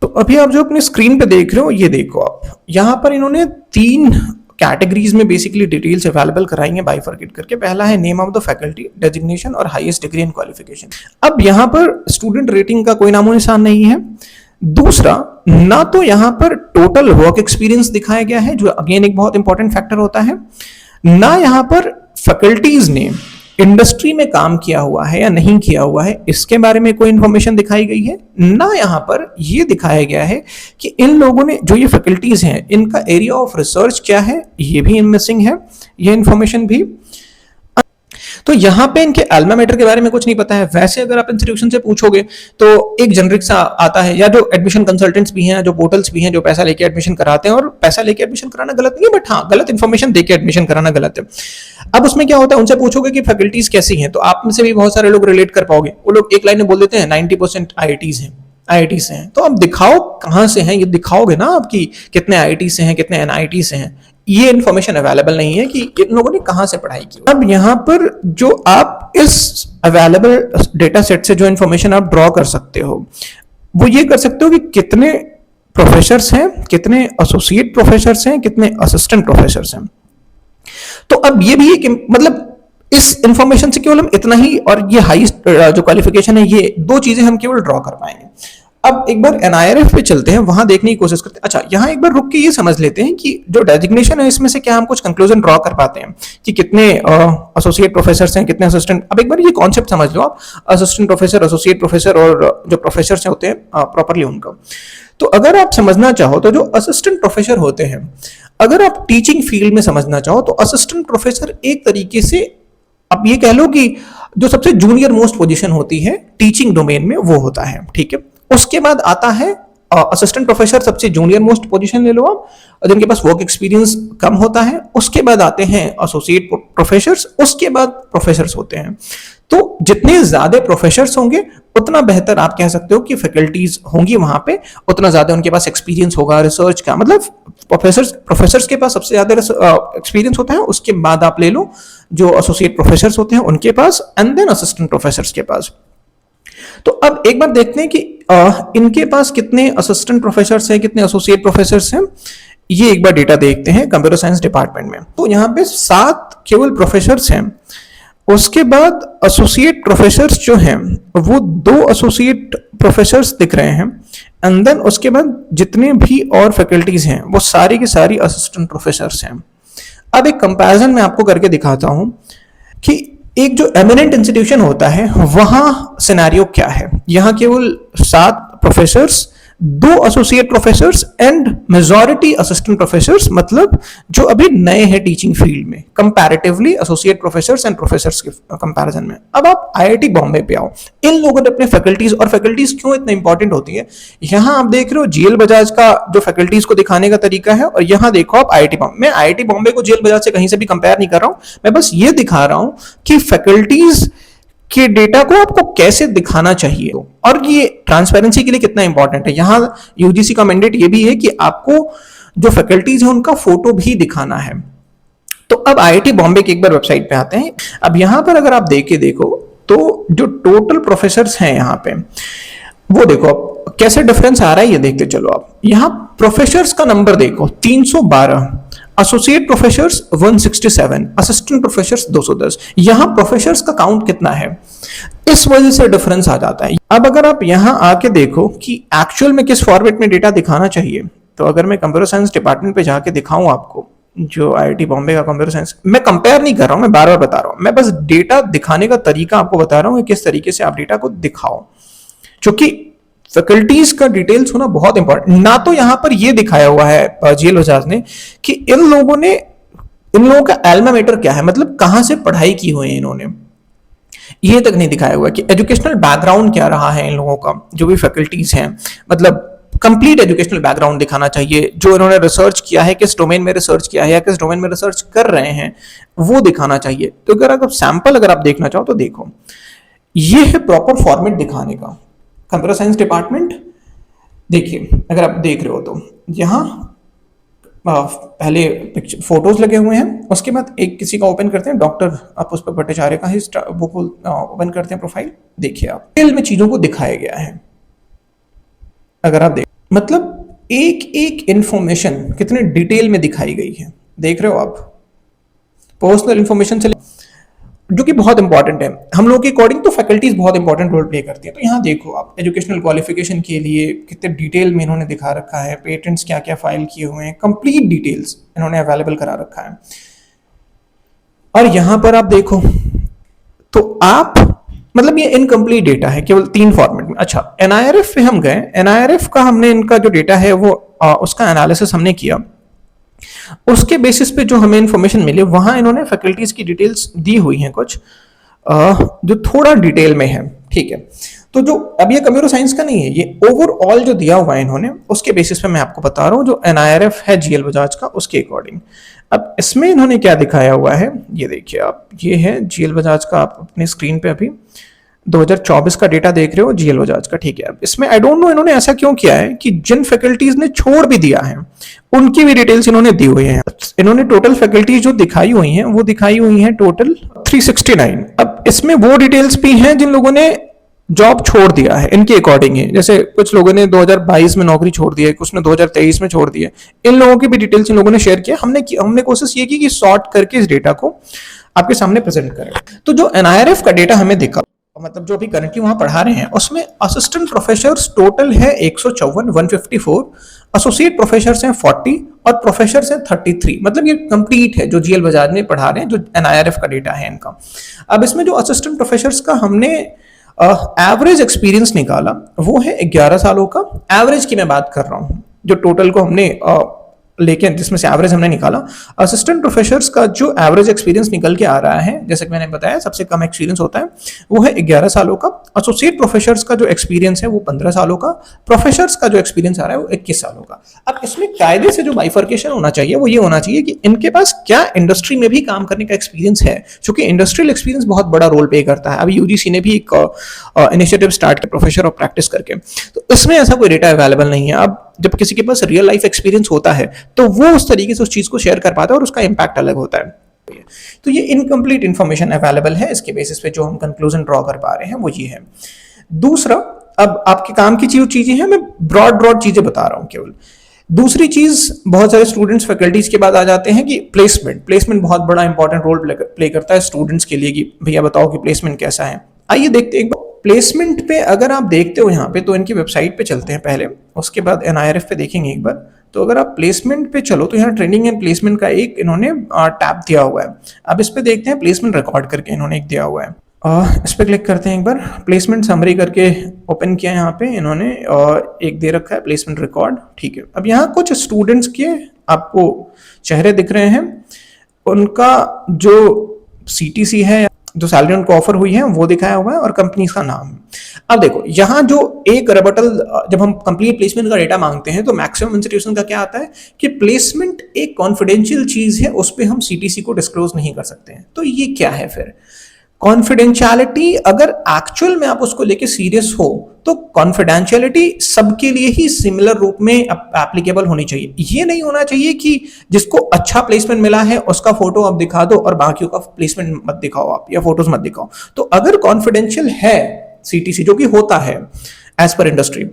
तो अभी आप जो अपनी स्क्रीन पे देख रहे हो ये देखो आप, यहाँ पर इन्होंने 3 कैटेगरीज में बेसिकली डिटेल्स अवेलेबल कराई हैं बाइफरकेट करके। पहला है name of the faculty, designation और हाईएस्ट डिग्री एंड क्वालिफिकेशन। अब यहाँ पर स्टूडेंट रेटिंग का कोई नामो निशान नहीं है। दूसरा, ना तो यहां पर टोटल वर्क एक्सपीरियंस दिखाया गया है जो अगेन एक बहुत इंपॉर्टेंट फैक्टर होता है, ना यहां पर फैकल्टीज ने इंडस्ट्री में काम किया हुआ है या नहीं किया हुआ है इसके बारे में कोई इंफॉर्मेशन दिखाई गई है, ना यहां पर यह दिखाया गया है कि इन लोगों ने जो ये फैकल्टीज हैं इनका एरिया ऑफ रिसर्च क्या है, ये भी मिसिंग है ये इंफॉर्मेशन भी। तो यहाँ पे इनके अल्मा मैटर के बारे में कुछ नहीं पता है। वैसे अगर आप इंस्टीट्यूशन से पूछोगे तो एक जनरिक सा आता है, या जो एडमिशन कंसल्टेंट्स भी हैं, जो पोर्टल्स भी हैं, जो पैसा लेके एडमिशन कराते हैं, और पैसा लेके एडमिशन कराना गलत नहीं है, बट हाँ गलत इन्फॉर्मेशन देके एडमिशन कराना गलत है। अब उसमें क्या होता है, उनसे पूछोगे कि फैकल्टीज कैसी हैं, तो आप में से भी बहुत सारे लोग रिलेट कर पाओगे। वो लोग एक लाइन में बोल देते हैं 90% IITs हैं, IIT से हैं। तो अब दिखाओ कहां से हैं, ये दिखाओगे ना आपकी कितने IIT से हैं, कितने NIT से हैं। ये इन्फॉर्मेशन अवेलेबल नहीं है कि इन लोगों ने कहां से पढ़ाई की। अब यहां पर जो आप इस अवेलेबल डेटा सेट से जो इन्फॉर्मेशन आप ड्रॉ कर सकते हो, वो ये कर सकते हो कि कितने प्रोफेसर्स हैं, कितने एसोसिएट प्रोफेसर्स हैं, कितने असिस्टेंट प्रोफेसर्स हैं। तो अब ये भी है कि मतलब इस इंफॉर्मेशन से केवल हम इतना ही, और ये हाईएस्ट जो क्वालिफिकेशन है, ये दो चीजें हम केवल ड्रॉ कर पाएंगे। अब एक बार NIRF पे चलते हैं, वहां देखने की कोशिश करते हैं। अच्छा, यहां एक बार रुक के ये समझ लेते हैं कि जो डेजिग्नेशन है इसमें से क्या हम कुछ कंक्लूजन ड्रॉ कर पाते हैं कि कितने एसोसिएट प्रोफेसर हैं, कितने असिस्टेंट। अब एक बार ये कॉन्सेप्ट समझ लो आप, असिस्टेंट प्रोफेसर, एसोसिएट प्रोफेसर और जो प्रोफेसर होते हैं प्रॉपरली उनका। तो अगर आप समझना चाहो तो जो असिस्टेंट प्रोफेसर होते हैं, अगर आप टीचिंग फील्ड में समझना चाहो तो असिस्टेंट प्रोफेसर एक तरीके से आप ये कह लो कि जो सबसे जूनियर मोस्ट पोजीशन होती है टीचिंग डोमेन में, वो होता है। ठीक है, उसके बाद आता है असिस्टेंट प्रोफेसर, सबसे जूनियर मोस्ट पोजीशन ले लो आप, जिनके पास वर्क एक्सपीरियंस कम होता है। उसके बाद आते हैं एसोसिएट प्रोफेसर्स, उसके बाद प्रोफेसर्स होते हैं। तो जितने ज्यादा प्रोफेसर्स होंगे उतना बेहतर आप कह सकते हो कि फैकल्टीज होंगी वहां पे, उतना ज्यादा उनके पास एक्सपीरियंस होगा रिसर्च का। मतलब प्रोफेसर्स के पास सबसे ज्यादा एक्सपीरियंस होता है, उसके बाद आप ले लो जो एसोसिएट प्रोफेसर्स होते हैं उनके पास, एंड देन असिस्टेंट प्रोफेसर्स के पास। तो अब एक बार देखते हैं कि इनके पास कितने असिस्टेंट प्रोफेसर्स हैं, कितने एसोसिएट प्रोफेसर्स हैं। ये एक बार डेटा देखते हैं कंप्यूटर साइंस डिपार्टमेंट में। तो यहाँ पे 7 केवल प्रोफेसर्स हैं। उसके बाद एसोसिएट प्रोफेसर्स जो हैं वो 2 एसोसिएट प्रोफेसर्स दिख रहे हैं, एंड देन उसके बाद जितने भी और फैकल्टीज हैं वो सारी की सारी असिस्टेंट प्रोफेसर्स हैं। अब एक कंपैरिजन मैं आपको करके दिखाता हूं कि एक जो एमिनेंट इंस्टीट्यूशन होता है वहां सिनेरियो क्या है। यहां केवल 7 professors, 2 associate professors and majority assistant professors, मतलब जो अभी नए हैं टीचिंग फील्ड में comparatively associate professors and professors के कंपैरिजन में। अब आप IIT बॉम्बे पे आओ, इन लोगों ने अपने फैकल्टीज, और फैकल्टीज क्यों इतना इंपॉर्टेंट होती है, यहां आप देख रहे हो GL बजाज का जो फैकल्टीज को दिखाने का तरीका है, और यहां देखो आप IIT बॉम्बे। मैं IIT बॉम्बे को GL बजाज से कहीं से भी कंपेयर नहीं कर रहा हूं, मैं बस ये दिखा रहा हूं कि फैकल्टीज कि डेटा को आपको कैसे दिखाना चाहिए और ये ट्रांसपेरेंसी के लिए कितना इंपॉर्टेंट है। यहां UGC का मैंडेट ये भी है कि आपको जो फैकल्टीज है उनका फोटो भी दिखाना है। तो अब IIT बॉम्बे की एक बार वेबसाइट पे आते हैं। अब यहां पर अगर आप देखो तो जो टोटल प्रोफेसर्स हैं यहां पे, वो देखो अब कैसे डिफरेंस आ रहा है, ये देखते चलो आप। यहां प्रोफेसर्स का नंबर देखो 312, एसोसिएट प्रोफेसर्स 167, असिस्टेंट प्रोफेसर्स 210। यहां प्रोफेसर्स का काउंट कितना है, इस वजह से डिफरेंस आ जाता है। अब अगर आप यहां आके देखो कि एक्चुअल में किस फॉर्मेट में डेटा दिखाना चाहिए, तो अगर मैं कंप्यूटर साइंस डिपार्टमेंट पे जाके दिखाऊं आपको, जो IIT बॉम्बे का कंप्यूटर साइंस, मैं कंपेयर नहीं कर रहा हूं, मैं बार बार बता रहा हूं, मैं बस डेटा दिखाने का तरीका आपको बता रहा हूं कि किस तरीके से आप डेटा को दिखाओ, क्योंकि फैकल्टीज का डिटेल्स होना बहुत इंपॉर्टेंट। ना तो यहां पर यह दिखाया हुआ है GL बजाज ने कि इन लोगों का एल्मा मैटर क्या है, मतलब कहां से पढ़ाई की हुई है इन्होंने, ये तक नहीं दिखाया हुआ कि एजुकेशनल बैकग्राउंड क्या रहा है इन लोगों का, जो भी फैकल्टीज हैं। मतलब कंप्लीट एजुकेशनल बैकग्राउंड दिखाना चाहिए, जो इन्होंने रिसर्च किया है, किस डोमेन में रिसर्च किया है या किस डोमेन में रिसर्च कर रहे हैं, वो दिखाना चाहिए। तो अगर आप सैंपल अगर आप देखना चाहो तो देखो, ये है प्रॉपर फॉर्मेट दिखाने का। कंप्यूटर साइंस डिपार्टमेंट देखिए, अगर आप देख रहे हो तो यहां पहले फोटोज लगे हुए हैं, उसके बाद एक किसी का ओपन करते हैं, डॉक्टर पुष्पक भट्टाचार्य का ही वो ओपन करते हैं प्रोफाइल। देखिए आप, डिटेल में चीजों को दिखाया गया है। अगर आप देख, मतलब एक एक इंफॉर्मेशन कितने डिटेल में दिखाई गई है, देख रहे हो आप, पर्सनल इंफॉर्मेशन से, जो कि बहुत इंपॉर्टेंट है हम लोग के अकॉर्डिंग। तो फैकल्टीज बहुत इंपॉर्टेंट रोल प्ले करती है। तो यहाँ देखो आप, एजुकेशनल क्वालिफिकेशन के लिए कितने डिटेल में इन्होंने दिखा रखा है, पेटेंट्स क्या क्या फाइल किए हुए हैं, कंप्लीट डिटेल्स इन्होंने अवेलेबल करा रखा है। और यहां पर आप देखो तो आप, मतलब ये इनकम्प्लीट डेटा है, केवल 3 फॉर्मेट में। अच्छा, NIRF पे हम गए, NIRF का हमने इनका जो डेटा है वो उसका एनालिसिस हमने किया, उसके बेसिस पे जो हमें इंफॉर्मेशन मिली, वहां इन्होंने फैकल्टीज की डिटेल्स दी हुई हैं कुछ। जो थोड़ा डिटेल में है, ठीक है। तो जो अब ये कंप्यूटर साइंस का नहीं है, ये ओवरऑल जो दिया हुआ है इन्होंने, उसके बेसिस पे मैं आपको बता रहा हूँ जो NIRF है जीएल बजाज का, उसके अकॉर्डिंग। अब इसमें इन्होंने क्या दिखाया हुआ है, ये देखिए आप, ये है जीएल बजाज का, आप अपने स्क्रीन पे अभी 2024 का डेटा देख रहे हो जीएल बजाज का, ठीक है। अब इसमें आई डोंट नो इन्होंने ऐसा क्यों किया है कि जिन फैकल्टीज ने छोड़ भी दिया है उनकी भी डिटेल्स इन्होंने दी हुई है। इन्होंने टोटल फैकल्टीज जो दिखाई हुई हैं वो दिखाई हुई हैं टोटल 369। अब इसमें वो डिटेल्स भी हैं जिन लोगों ने जॉब छोड़ दिया है, इनके अकॉर्डिंग है। जैसे कुछ लोगों ने 2022 में नौकरी छोड़ दी है, कुछ ने 2023 में छोड़ दी है। इन लोगों की भी डिटेल्स इन लोगों ने शेयर किया। हमने कोशिश ये की कि सॉर्ट करके इस डेटा को आपके सामने प्रेजेंट करें। तो जो NIRF का डेटा हमें दिखा, मतलब जो अभी करंटली वहां पढ़ा रहे हैं, उसमें असिस्टेंट प्रोफेसर्स टोटल है 154, 154, एसोसिएट प्रोफेसर्स हैं 40 और प्रोफेसर्स हैं 33। मतलब ये कंप्लीट है जो जीएल बजाज में पढ़ा रहे हैं, जो NIRF का डेटा है इनका। अब इसमें जो असिस्टेंट प्रोफेसर्स का हमने एवरेज एक्सपीरियंस निकाला वो है 11 सालों का। एवरेज की मैं बात कर रहा हूं, जो टोटल को हमने लेकिन जिसमें से एवरेज हमने निकाला, असिस्टेंट प्रोफेसर्स का जो एवरेज एक्सपीरियंस निकल के आ रहा है, जैसे कि मैंने बताया सबसे कम एक्सपीरियंस होता है वो है 11 सालों का। एसोसिएट प्रोफेसर्स का जो एक्सपीरियंस है वो 15 सालों का। प्रोफेसर्स का जो एक्सपीरियंस आ रहा है वो 21 सालों का। अब इसमें कायदे से जो बाइफर्केशन होना चाहिए वो ये होना चाहिए कि इनके पास क्या इंडस्ट्री में भी काम करने का एक्सपीरियंस है, क्योंकि इंडस्ट्रियल एक्सपीरियंस बहुत बड़ा रोल प्ले करता है। अभी यूजीसी ने भी एक इनिशिएटिव स्टार्ट किया प्रोफेसर ऑफ प्रैक्टिस करके, तो इसमें ऐसा कोई डेटा अवेलेबल नहीं है। अब जब किसी के पास रियल लाइफ एक्सपीरियंस होता है तो वो उस तरीके से उस चीज को शेयर कर पाता है और उसका इंपैक्ट अलग होता है। तो ये इनकम्प्लीट इंफॉर्मेशन अवेलेबल है। इसके बेसिस पे जो हम कंक्लूजन ड्रॉ कर पा रहे हैं वो ये है। दूसरा, अब आपके काम की चीजें हैं, मैं ब्रॉड चीजें बता रहा हूं केवल। दूसरी चीज, बहुत सारे स्टूडेंट्स फैकल्टीज के बाद आ जाते हैं कि प्लेसमेंट बहुत बड़ा इंपॉर्टेंट रोल प्ले करता है स्टूडेंट्स के लिए, कि भैया बताओ कि प्लेसमेंट कैसा है। आइए देखते हैं एक बार प्लेसमेंट पे। अगर आप देखते हो यहाँ पे, तो इनकी वेबसाइट पे चलते हैं पहले, उसके बाद NIRF पे देखेंगे एक बार। तो अगर आप प्लेसमेंट पे चलो तो यहाँ ट्रेनिंग एंड प्लेसमेंट का एक इन्होंने टैब दिया हुआ है। अब इस पे देखते हैं, प्लेसमेंट रिकॉर्ड करके इन्होंने एक दिया हुआ है। इस पे क्लिक करते हैं एक बार। प्लेसमेंट समरी करके ओपन किया, यहाँ पे इन्होंने एक दे रखा है प्लेसमेंट रिकॉर्ड, ठीक है। अब यहाँ कुछ स्टूडेंट्स के आपको चेहरे दिख रहे हैं, उनका जो CTC है, जो सैलरी उनको ऑफर हुई है वो दिखाया हुआ है और कंपनी का नाम। अब देखो यहाँ जो एक रेबटल, जब हम कंप्लीट प्लेसमेंट का डेटा मांगते हैं तो मैक्सिमम इंस्टीट्यूशन का क्या आता है कि प्लेसमेंट एक कॉन्फिडेंशियल चीज है, उस पर हम CTC को डिस्क्लोज नहीं कर सकते हैं। तो ये क्या है फिर कॉन्फिडेंशियलिटी? अगर एक्चुअल में आप उसको लेके सीरियस हो तो कॉन्फिडेंशियलिटी सबके लिए ही सिमिलर रूप में एप्लीकेबल होनी चाहिए। ये नहीं होना चाहिए कि जिसको अच्छा प्लेसमेंट मिला है उसका फोटो आप दिखा दो और बाकियों का प्लेसमेंट मत दिखाओ आप, या फोटोज मत दिखाओ। तो अगर कॉन्फिडेंशियल है CTC, जो कि होता है एज पर इंडस्ट्री,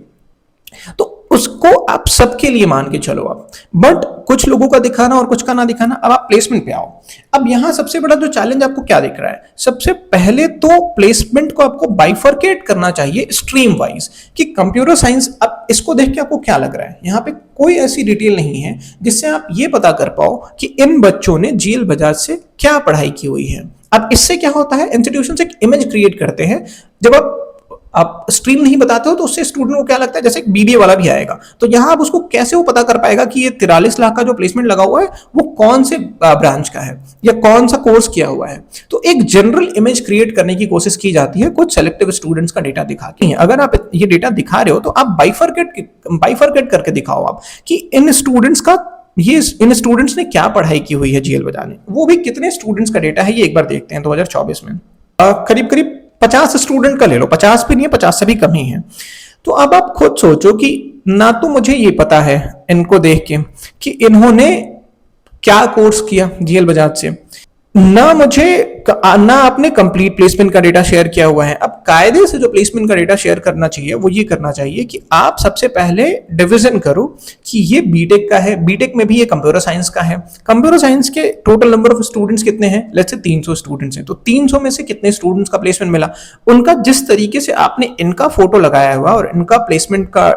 तो उसको आप सबके लिए मान के चलो आप। बट कुछ लोगों का दिखाना और कुछ का ना दिखाना। अब आप प्लेसमेंट पे आओ। अब यहां सबसे बड़ा जो चैलेंज आपको क्या दिख रहा है, सबसे पहले तो प्लेसमेंट को आपको बाइफर्केट करना चाहिए स्ट्रीम वाइज, कि कंप्यूटर साइंस। अब इसको देख के आपको क्या लग रहा है, यहाँ पे कोई ऐसी डिटेल नहीं है जिससे आप ये पता कर पाओ कि इन बच्चों ने जीएल बजाज से क्या पढ़ाई की हुई है। अब इससे क्या होता है, इंस्टीट्यूशन एक इमेज क्रिएट करते हैं। जब आप स्ट्रीम नहीं बताते हो तो उससे स्टूडेंट को क्या लगता है, जैसे एक BBA वाला भी आएगा, तो यहां आप उसको कैसे वो पता कर पाएगा कि ये 43 लाख का जो प्लेसमेंट लगा हुआ है वो कौन से ब्रांच का है या कौन सा कोर्स किया हुआ है। तो एक जनरल इमेज क्रिएट करने की कोशिश की जाती है कुछ सेलेक्टिव स्टूडेंट्स का डेटा दिखा के। अगर आप ये डेटा दिखा रहे हो तो आप बाइफर्केट करके दिखाओ आप कि इन स्टूडेंट्स ने क्या पढ़ाई की हुई है जीएल बजाज ने। वो भी कितने स्टूडेंट्स का डेटा है ये एक बार देखते हैं। 2024 में करीब करीब 50 स्टूडेंट का ले लो, 50 भी नहीं है, 50 से भी कम ही है। तो अब आप खुद सोचो कि ना तो मुझे ये पता है इनको देख के कि इन्होंने क्या कोर्स किया जीएल बजाज से, ना आपने कंप्लीट प्लेसमेंट का डेटा शेयर किया हुआ है। अब कायदे से जो प्लेसमेंट का डेटा शेयर करना चाहिए वो ये करना चाहिए कि आप सबसे पहले डिवीजन करो कि ये बीटेक का है, बीटेक में भी ये कंप्यूटर साइंस का है। कंप्यूटर साइंस के टोटल नंबर ऑफ स्टूडेंट्स कितने हैं, लेट्स से 300 स्टूडेंट्स हैं, तो 300 में से कितने स्टूडेंट्स का प्लेसमेंट मिला, उनका जिस तरीके से आपने इनका फोटो लगाया हुआ और इनका प्लेसमेंट का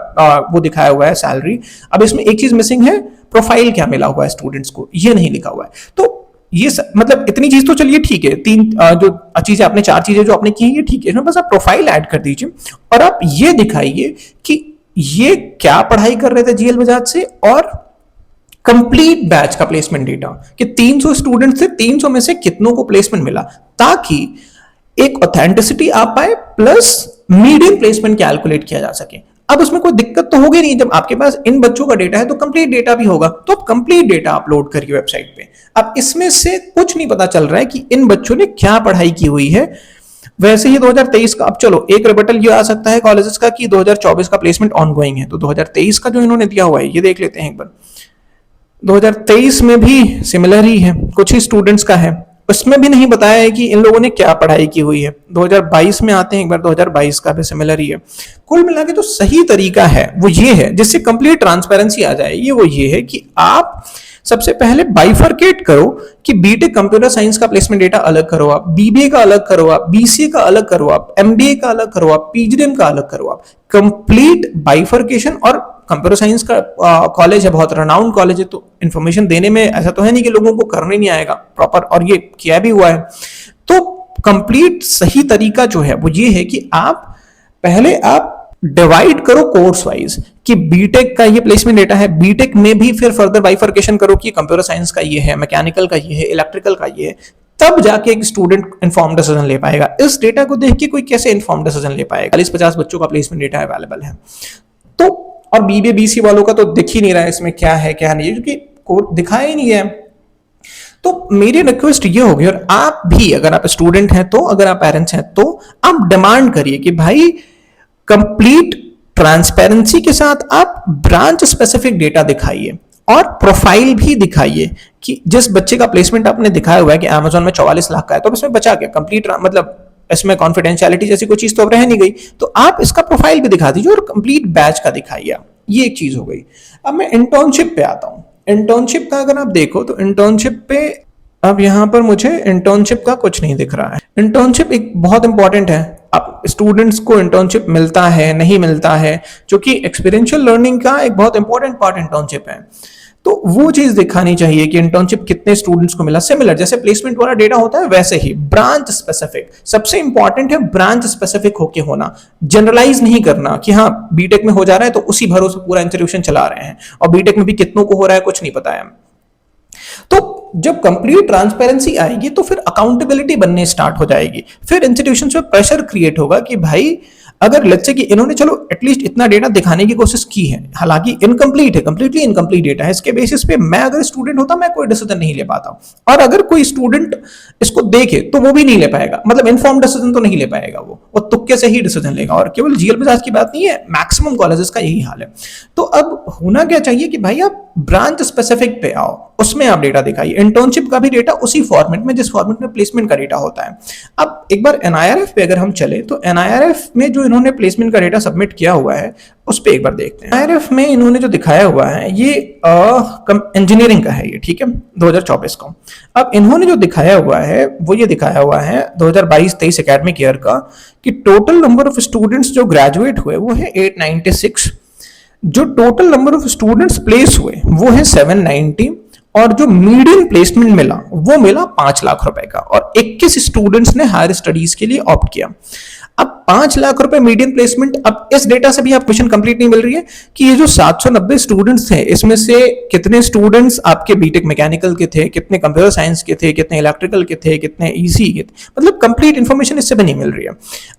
वो दिखाया हुआ है सैलरी। अब इसमें एक चीज मिसिंग है, प्रोफाइल क्या मिला हुआ है स्टूडेंट्स को, ये नहीं लिखा हुआ है। तो ये मतलब इतनी चीज तो चलिए ठीक है, जो चीजें आपने, 4 चीजें जो आपने की है ये ठीक है, इसमें बस आप प्रोफाइल ऐड कर दीजिए और आप ये दिखाइए कि ये क्या पढ़ाई कर रहे थे जीएल बजाज से, और कंप्लीट बैच का प्लेसमेंट डेटा कि 300 स्टूडेंट थे, 300 में से कितनों को प्लेसमेंट मिला, ताकि एक ऑथेंटिसिटी आ pi plus medium placement calculate किया जा सके। अब उसमें कोई दिक्कत तो होगी नहीं, जब आपके पास इन बच्चों का डेटा है तो कंप्लीट डेटा भी होगा, तो आप कंप्लीट डेटा अपलोड करिए वेबसाइट पे। अब इसमें से कुछ नहीं पता चल रहा है कि इन बच्चों ने क्या पढ़ाई की हुई है। वैसे ही 2023 का, अब चलो एक रिबटल ये आ सकता है कॉलेजेस का कि 2024 का प्लेसमेंट ऑनगोइंग है, तो 2023 का जो इन्होंने दिया हुआ है ये देख लेते हैं एक बार। 2023 में भी सिमिलर ही है, कुछ ही स्टूडेंट्स का है, उसमें भी नहीं बताया है कि इन लोगों ने क्या पढ़ाई की हुई है। 2022 में आते हैं एक बार, 2022 का भी सिमिलर ही है। कुल मिला के जो सही तरीका है वो ये है, जिससे कंप्लीट ट्रांसपेरेंसी आ जाए, वो ये है कि आप सबसे पहले बाइफरकेट करो कि बीटेक कंप्यूटर साइंस का प्लेसमेंट डेटा अलग करो, आप बीबीए का अलग करो, आप बीसीए का अलग करो, आप एमबीए का अलग करो, आप पीजीडीएम का अलग करो, आप कंप्लीट बाइफरकेशन। और कंप्यूटर साइंस का कॉलेज है, बहुत रनाउंड कॉलेज है, तो इन्फॉर्मेशन देने में ऐसा तो है नहीं कि लोगों को करने नहीं आएगा प्रॉपर, और ये किया भी हुआ है। तो कंप्लीट सही तरीका जो है वो ये है कि आप पहले आप डिवाइड करो कोर्स वाइज कि बीटेक का ये प्लेसमेंट डेटा है, बीटेक में भी फिर फर्दर बाइफरकेशन करो कि कंप्यूटर साइंस का ये है, मैकेनिकल का ये है, इलेक्ट्रिकल का ये है, तब जाके एक स्टूडेंट इन्फॉर्म डिसीजन ले पाएगा। इस डेटा को देख के कोई कैसे इन्फॉर्म डिसीजन ले पाएगा? 40-50 बच्चों का प्लेसमेंट डेटा अवेलेबल है, तो और बीबीए बीसी वालों का तो दिख ही नहीं रहा है इसमें क्या है क्या नहीं, क्योंकि कोड दिखाया ही नहीं है। तो मेरी रिक्वेस्ट ये होगी, और आप भी अगर आप स्टूडेंट हैं तो, अगर आप पेरेंट्स हैं तो आप डिमांड करिए कि भाई कंप्लीट ट्रांसपेरेंसी के साथ आप ब्रांच स्पेसिफिक डेटा दिखाइए और प्रोफाइल भी दिखाइए कि जिस बच्चे का प्लेसमेंट आपने दिखाया हुआ है कि अमेज़न में 44 लाख का है, तो इसमें बचा क्या कंप्लीट, मतलब इसमें कॉन्फिडेंशियलिटी जैसी कोई चीज तो अब रह नहीं गई, तो आप इसका प्रोफाइल भी दिखा दीजिए और कंप्लीट बैच का दिखाइए। ये एक चीज हो गई। अब मैं इंटर्नशिप पे आता हूं। इंटर्नशिप का अगर आप देखो तो इंटर्नशिप पे अब यहां पर मुझे इंटर्नशिप का कुछ नहीं दिख रहा है। इंटर्नशिप एक बहुत इंपॉर्टेंट है, अब स्टूडेंट्स को इंटर्नशिप मिलता है नहीं मिलता है, जो कि एक्सपीरियंशियल लर्निंग का एक बहुत इंपॉर्टेंट पार्ट इंटर्नशिप है, तो वो चीज दिखानी चाहिए कि इंटर्नशिप कितने स्टूडेंट्स को मिला। सिमिलर जैसे प्लेसमेंट वाला डेटा होता है वैसे ही ब्रांच स्पेसिफिक, सबसे इंपॉर्टेंट है ब्रांच स्पेसिफिक होके होना, जनरलाइज नहीं करना कि हाँ बीटेक में हो जा रहा है तो उसी भरोसे पूरा इंस्टीट्यूशन चला रहे हैं, और बीटेक में भी कितनों को हो रहा है कुछ नहीं पता है। तो जब कंप्लीट ट्रांसपेरेंसी आएगी तो फिर अकाउंटेबिलिटी बनने स्टार्ट हो जाएगी, फिर इंस्टीट्यूशन में प्रेशर क्रिएट होगा कि भाई अगर लेट्स से कि इन्होंने चलो एटलीस्ट इतना डेटा दिखाने की कोशिश की है, हालांकि इनकम्प्लीट है, कंप्लीटली इनकम्प्लीट डेटा है, इसके बेसिस पे मैं अगर स्टूडेंट होता मैं कोई डिसीजन नहीं ले पाता, और अगर कोई स्टूडेंट इसको देखे तो वो भी नहीं ले पाएगा, मतलब इन्फॉर्म डिसीजन तो नहीं ले पाएगा, वो तुक्के से ही डिसीजन लेगा। और केवल जीएल बजाज की बात नहीं है, मैक्सिमम कॉलेजेस का यही हाल है। तो अब होना क्या चाहिए कि भाई आप ब्रांच स्पेसिफिक पे आओ, उसमें आप डेटा दिखाइए। इंटर्नशिप का भी डेटा उसी फॉर्मेट में जिस फॉर्मेट में प्लेसमेंट का डेटा होता है। अब एक बार एनआईआरएफ पे अगर हम चले तो एनआईआरएफ में जो इन्होंने प्लेसमेंट का डेटा सबमिट किया हुआ है उस पे एक बार देखते हैं। एनआईआरएफ में इन्होंने जो दिखाया हुआ है ये इंजीनियरिंग का है, ये ठीक है 2024 का। अब इन्होंने जो दिखाया हुआ है वो ये दिखाया हुआ है 2022-23 एकेडमिक ईयर का कि टोटल नंबर ऑफ स्टूडेंट्स जो ग्रेजुएट हुए वो है 896, जो total number of students place हुए वो है 790, और जो मीडियन प्लेसमेंट मिला वो मिला 5 लाख रुपए का, और 21 स्टूडेंट्स ने हायर स्टडीज के लिए ऑप्ट किया। अब 5 लाख रुपए मीडियन प्लेसमेंट, अब इस डेटा से भी आप क्वेश्चन कंप्लीट नहीं मिल रही है कि ये जो 790 स्टूडेंट्स थे इसमें से कितने स्टूडेंट्स आपके बीटेक मैकेनिकल के थे, कितने कंप्यूटर साइंस के थे, कितने इलेक्ट्रिकल के थे, कितने ईसी के थे, मतलब कंप्लीट इंफॉर्मेशन इससे भी नहीं मिल रही है।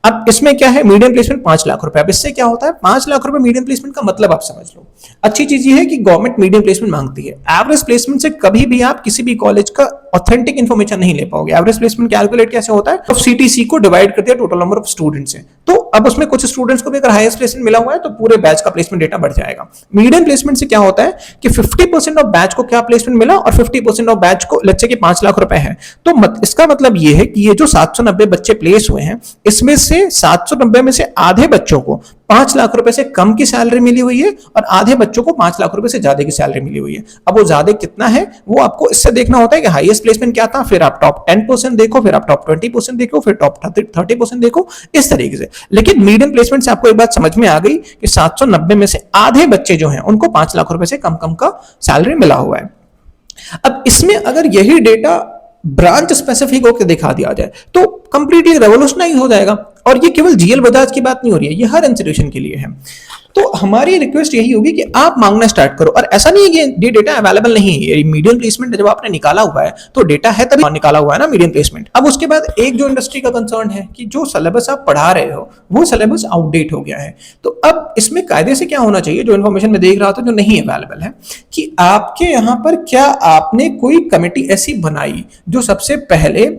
अब इसमें क्या है, मीडियम प्लेसमेंट 5 लाख रुपए। अब इससे क्या होता है, 5 लाख रुपए मीडियम प्लेसमेंट का मतलब आप समझ लो। अच्छी चीज ये है कि गवर्नमेंट मीडियम प्लेसमेंट मांगती है, एवरेज प्लेसमेंट से कभी भी आप किसी भी कॉलेज का ऑथेंटिक इंफॉर्मेशन नहीं ले पाओगे। एवरेज प्लेसमेंट कैलकुलेट कैसे होता है, तो सीटीसी को डिवाइड कर दिया टोटल नंबर ऑफ स्टूडेंट्स से, तो अब उसमें कुछ स्टूडेंट्स को भी अगर हाईएस्ट प्लेसमेंट मिला हुआ है तो पूरे बैच का प्लेसमेंट डेटा बढ़ जाएगा। मीडियम प्लेसमेंट से क्या होता है कि 50% ऑफ बैच को क्या प्लेसमेंट मिला और 50% ऑफ बैच को लेट्स से कि 5 लाख रुपए है, तो इसका मतलब ये है कि ये जो 790 बच्चे प्लेस हुए हैं इसमें से 790 में से आधे बच्चों को 5 लाख रुपए से कम की सैलरी मिली हुई है और आधे बच्चों को 5 लाख रुपए से ज्यादा की सैलरी मिली हुई है। अब वो ज्यादा कितना है वो आपको इससे देखना होता है कि हाईएस्ट प्लेसमेंट क्या था, फिर आप टॉप 10% देखो, फिर आप टॉप 20% देखो, फिर टॉप 30% देखो, इस तरीके से। लेकिन मीडियम प्लेसमेंट से आपको एक बात समझ में आ गई कि 790 में से आधे बच्चे जो हैं उनको 5 लाख रुपए से कम कम का सैलरी मिला हुआ है। अब इसमें अगर यही डेटा ब्रांच स्पेसिफिक होकर दिखा दिया जाए तो कंप्लीटली रेवोल्यूशनाइज हो जाएगा। और ये केवल जीएल बजाज की बात नहीं हो रही है, ये हर इंस्टीट्यूशन के लिए है। तो हमारी रिक्वेस्ट यही होगी कि आप मांगना स्टार्ट करो। और ऐसा नहीं है कि ये डेटा अवेलेबल नहीं है, मीडियम प्लेसमेंट जब आपने निकाला हुआ है तो डेटा है तभी निकाला हुआ है ना मीडियम प्लेसमेंट। अब उसके बाद एक जो इंडस्ट्री का कंसर्न है कि जो सिलेबस आप पढ़ा रहे हो वो सिलेबस आउटडेट हो गया है। तो अब इसमें कायदे से क्या होना चाहिए, जो इन्फॉर्मेशन में देख रहा था जो नहीं अवेलेबल है, कि आपके यहां पर क्या आपने कोई कमेटी ऐसी बनाई जो सबसे पहले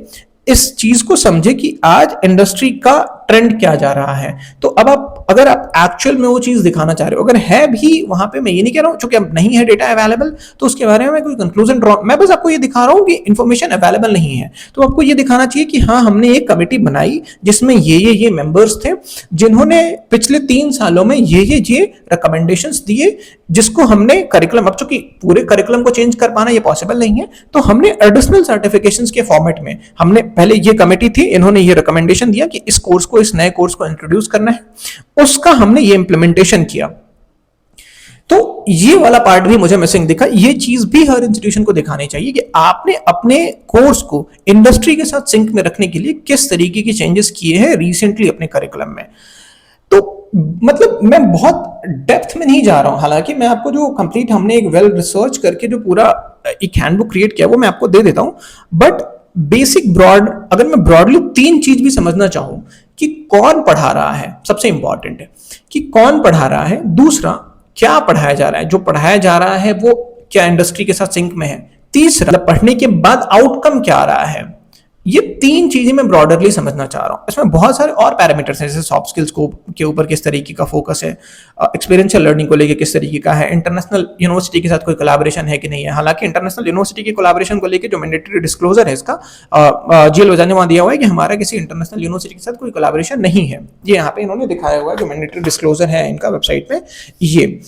इस चीज को समझे कि आज इंडस्ट्री का ट्रेंड क्या जा रहा है। तो अब आप अगर आप एक्चुअल में वो चीज दिखाना चाह रहे हो, अगर है भी वहां पे, मैं ये नहीं कह रहा हूं चूंकि अब नहीं है डेटा अवेलेबल तो उसके बारे में कोई कंक्लूजन ड्रॉ, मैं बस आपको ये दिखा रहा हूं कि इन्फॉर्मेशन अवेलेबल नहीं है। तो आपको ये दिखाना चाहिए कि हाँ हमने एक कमेटी बनाई जिसमें ये मेंबर्स थे जिन्होंने पिछले 3 सालों में ये रिकमेंडेशंस दिए, जिसको हमने करिकुलम, अब चूंकि पूरे करिकुलम को चेंज कर पाना ये पॉसिबल नहीं है, तो हमने एडिशनल सर्टिफिकेशंस के फॉर्मेट में हमने पहले ये कमेटी थी, इन्होंने ये रिकमेंडेशन दिया कि इस कोर्स को, इस नए कोर्स को इंट्रोड्यूस करना है, उसका हमने ये इंप्लीमेंटेशन किया। तो ये वाला पार्ट भी मुझे मिसिंग दिखा। ये चीज भी हर इंस्टीट्यूशन को दिखानी चाहिए कि आपने अपने कोर्स को इंडस्ट्री के साथ सिंक में रखने के लिए किस तरीके के चेंजेस किए हैं रिसेंटली अपने करिकुलम में। तो मतलब मैं बहुत डेप्थ में नहीं जा रहा हूं, हालांकि मैं आपको जो कंप्लीट हमने एक वेल रिसर्च करके जो पूरा एक हैंडबुक क्रिएट किया वो मैं आपको दे देता हूं, बट बेसिक ब्रॉड अगर मैं ब्रॉडली 3 चीज भी समझना चाहूं कि कौन पढ़ा रहा है, सबसे इंपॉर्टेंट है कि कौन पढ़ा रहा है, दूसरा क्या पढ़ाया जा रहा है, जो पढ़ाया जा रहा है वो क्या इंडस्ट्री के साथ सिंक में है, तीसरा पढ़ने के बाद आउटकम क्या आ रहा है। ये 3 चीजें मैं ब्रॉडरली समझना चाह रहा हूं। इसमें बहुत सारे और पैरामीटर्स हैं, जैसे सॉफ्ट स्किल्स को के ऊपर किस तरीके का फोकस है, एक्सपीरियंशियल लर्निंग को लेकर किस तरीके का है, इंटरनेशनल यूनिवर्सिटी के साथ कोई कोलैबोरेशन है कि नहीं है। हालांकि इंटरनेशनल यूनिवर्सिटी के कोलैबोरेशन को लेकर जो मैंडेटरी डिस्क्लोजर है इसका जेल वजाने वहां दिया हुआ है कि हमारा किसी इंटरनेशनल यूनिवर्सिटी के साथ कोई कोलैबोरेशन नहीं है। ये यहाँ पे इन्होंने दिखाया हुआ है, जो मैंडेटरी डिस्क्लोजर है इनका वेबसाइट पे। ये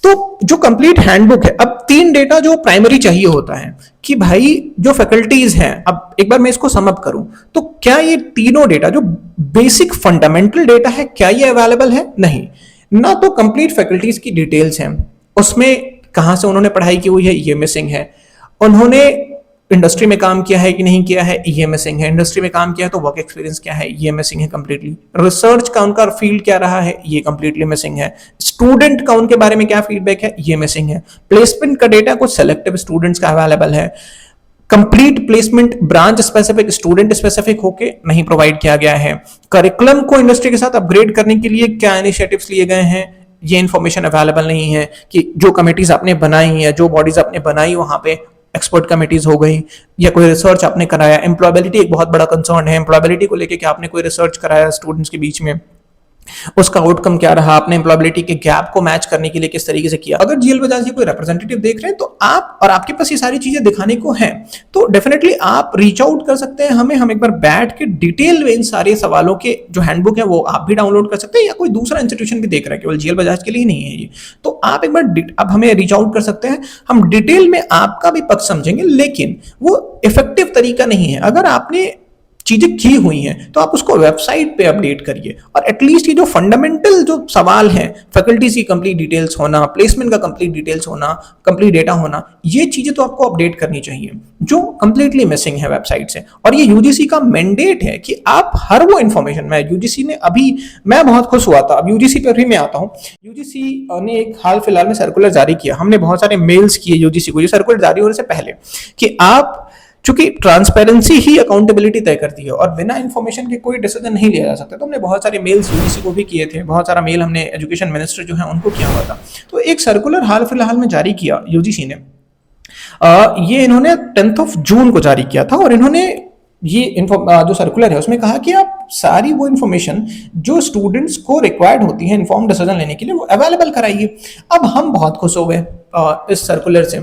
तो जो कंप्लीट हैंडबुक है, अब 3 डेटा जो प्राइमरी चाहिए होता है कि भाई जो फैकल्टीज हैं, अब एक बार मैं इसको सम अप करूं तो क्या ये तीनों डेटा जो बेसिक फंडामेंटल डेटा है क्या ये अवेलेबल है? नहीं ना। तो कंप्लीट फैकल्टीज की डिटेल्स हैं, उसमें कहां से उन्होंने पढ़ाई की हुई है ये मिसिंग है, उन्होंने इंडस्ट्री में काम किया है कि नहीं किया है ये मिसिंग है, इंडस्ट्री में काम किया है तो वर्क एक्सपीरियंस क्या है ये मिसिंग है कंप्लीटली, रिसर्च का उनका फील्ड क्या रहा है ये कंप्लीटली मिसिंग है, स्टूडेंट का उनके बारे में क्या फीडबैक है ये मिसिंग है, प्लेसमेंट का डेटा कुछ सेलेक्टिव स्टूडेंट्स का अवेलेबल है, complete placement branch specific student specific होके नहीं प्रोवाइड किया गया है, करिकुलम को इंडस्ट्री के साथ अपग्रेड करने के लिए क्या इनिशिएटिव्स लिए गए हैं ये इंफॉर्मेशन अवेलेबल नहीं है, कि जो कमेटीज आपने बनाई है, जो बॉडीज आपने बनाई वहां पे एक्सपर्ट कमेटीज हो गई या कोई रिसर्च आपने कराया। एम्प्लॉयबिलिटी एक बहुत बड़ा कंसर्न है, एम्प्लॉयबिलिटी को लेके क्या आपने कोई रिसर्च कराया स्टूडेंट्स के बीच में, उसका आउटकम क्या रहा, आपने एम्प्लॉयबिलिटी के गैप को मैच करने के लिए किस तरीके से किया। अगर जीएल बजाज कोई रिप्रेजेंटेटिव देख रहे हैं तो आप, और आपके पास ये सारी चीजें दिखाने को हैं, तो डेफिनेटली आप रीच आउट कर सकते हैं हमें, हम एक बार बैठ के डिटेल में इन सारे सवालों के जो हैंडबुक है वो आप भी डाउनलोड कर सकते हैं, या कोई दूसरा इंस्टीट्यूशन भी देख रहा है, केवल जीएल बजाज के लिए नहीं है ये, तो आप एक बार अब हमें रीच आउट कर सकते हैं, हम डिटेल में आपका भी पक्ष समझेंगे, लेकिन वो इफेक्टिव तरीका नहीं है। अगर आपने चीजें की हुई हैं तो आप उसको वेबसाइट पे अपडेट करिए, और एटलीस्ट ये जो फंडामेंटल जो सवाल हैं, फैकल्टीज की कंप्लीट डिटेल्स होना, प्लेसमेंट का कंप्लीट डिटेल्स होना, कंप्लीट डेटा होना, ये चीजें तो आपको अपडेट करनी चाहिए जो कंप्लीटली मिसिंग है वेबसाइट से। और ये यूजीसी का मैंडेट है कि आप हर वो इंफॉर्मेशन, मैं यूजीसी ने अभी, मैं बहुत खुश हुआ था, अब यूजीसी पर भी मैं आता हूँ, यूजीसी ने एक हाल फिलहाल में सर्कुलर जारी किया, हमने बहुत सारे मेल्स किए यूजीसी को, ये सर्कुलर जारी होने से पहले, कि आप, चूंकि ट्रांसपेरेंसी ही अकाउंटेबिलिटी तय करती है और बिना इंफॉर्मेशन के कोई डिसीजन नहीं लिया जा सकता, तो हमने बहुत सारे मेल्स यूजीसी को भी किए थे, बहुत सारा मेल हमने एजुकेशन मिनिस्टर जो है उनको किया हुआ था। तो एक सर्कुलर हाल फिलहाल में जारी किया यूजीसी ने, ये इन्होंने 10 जून को जारी किया था, और इन्होंने ये जो सर्कुलर है उसमें कहा कि आप सारी वो इन्फॉर्मेशन जो स्टूडेंट्स को रिक्वायर्ड होती है इन्फॉर्म डिसीजन लेने के लिए वो अवेलेबल कराइए। अब हम बहुत खुश हो गए इस सर्कुलर से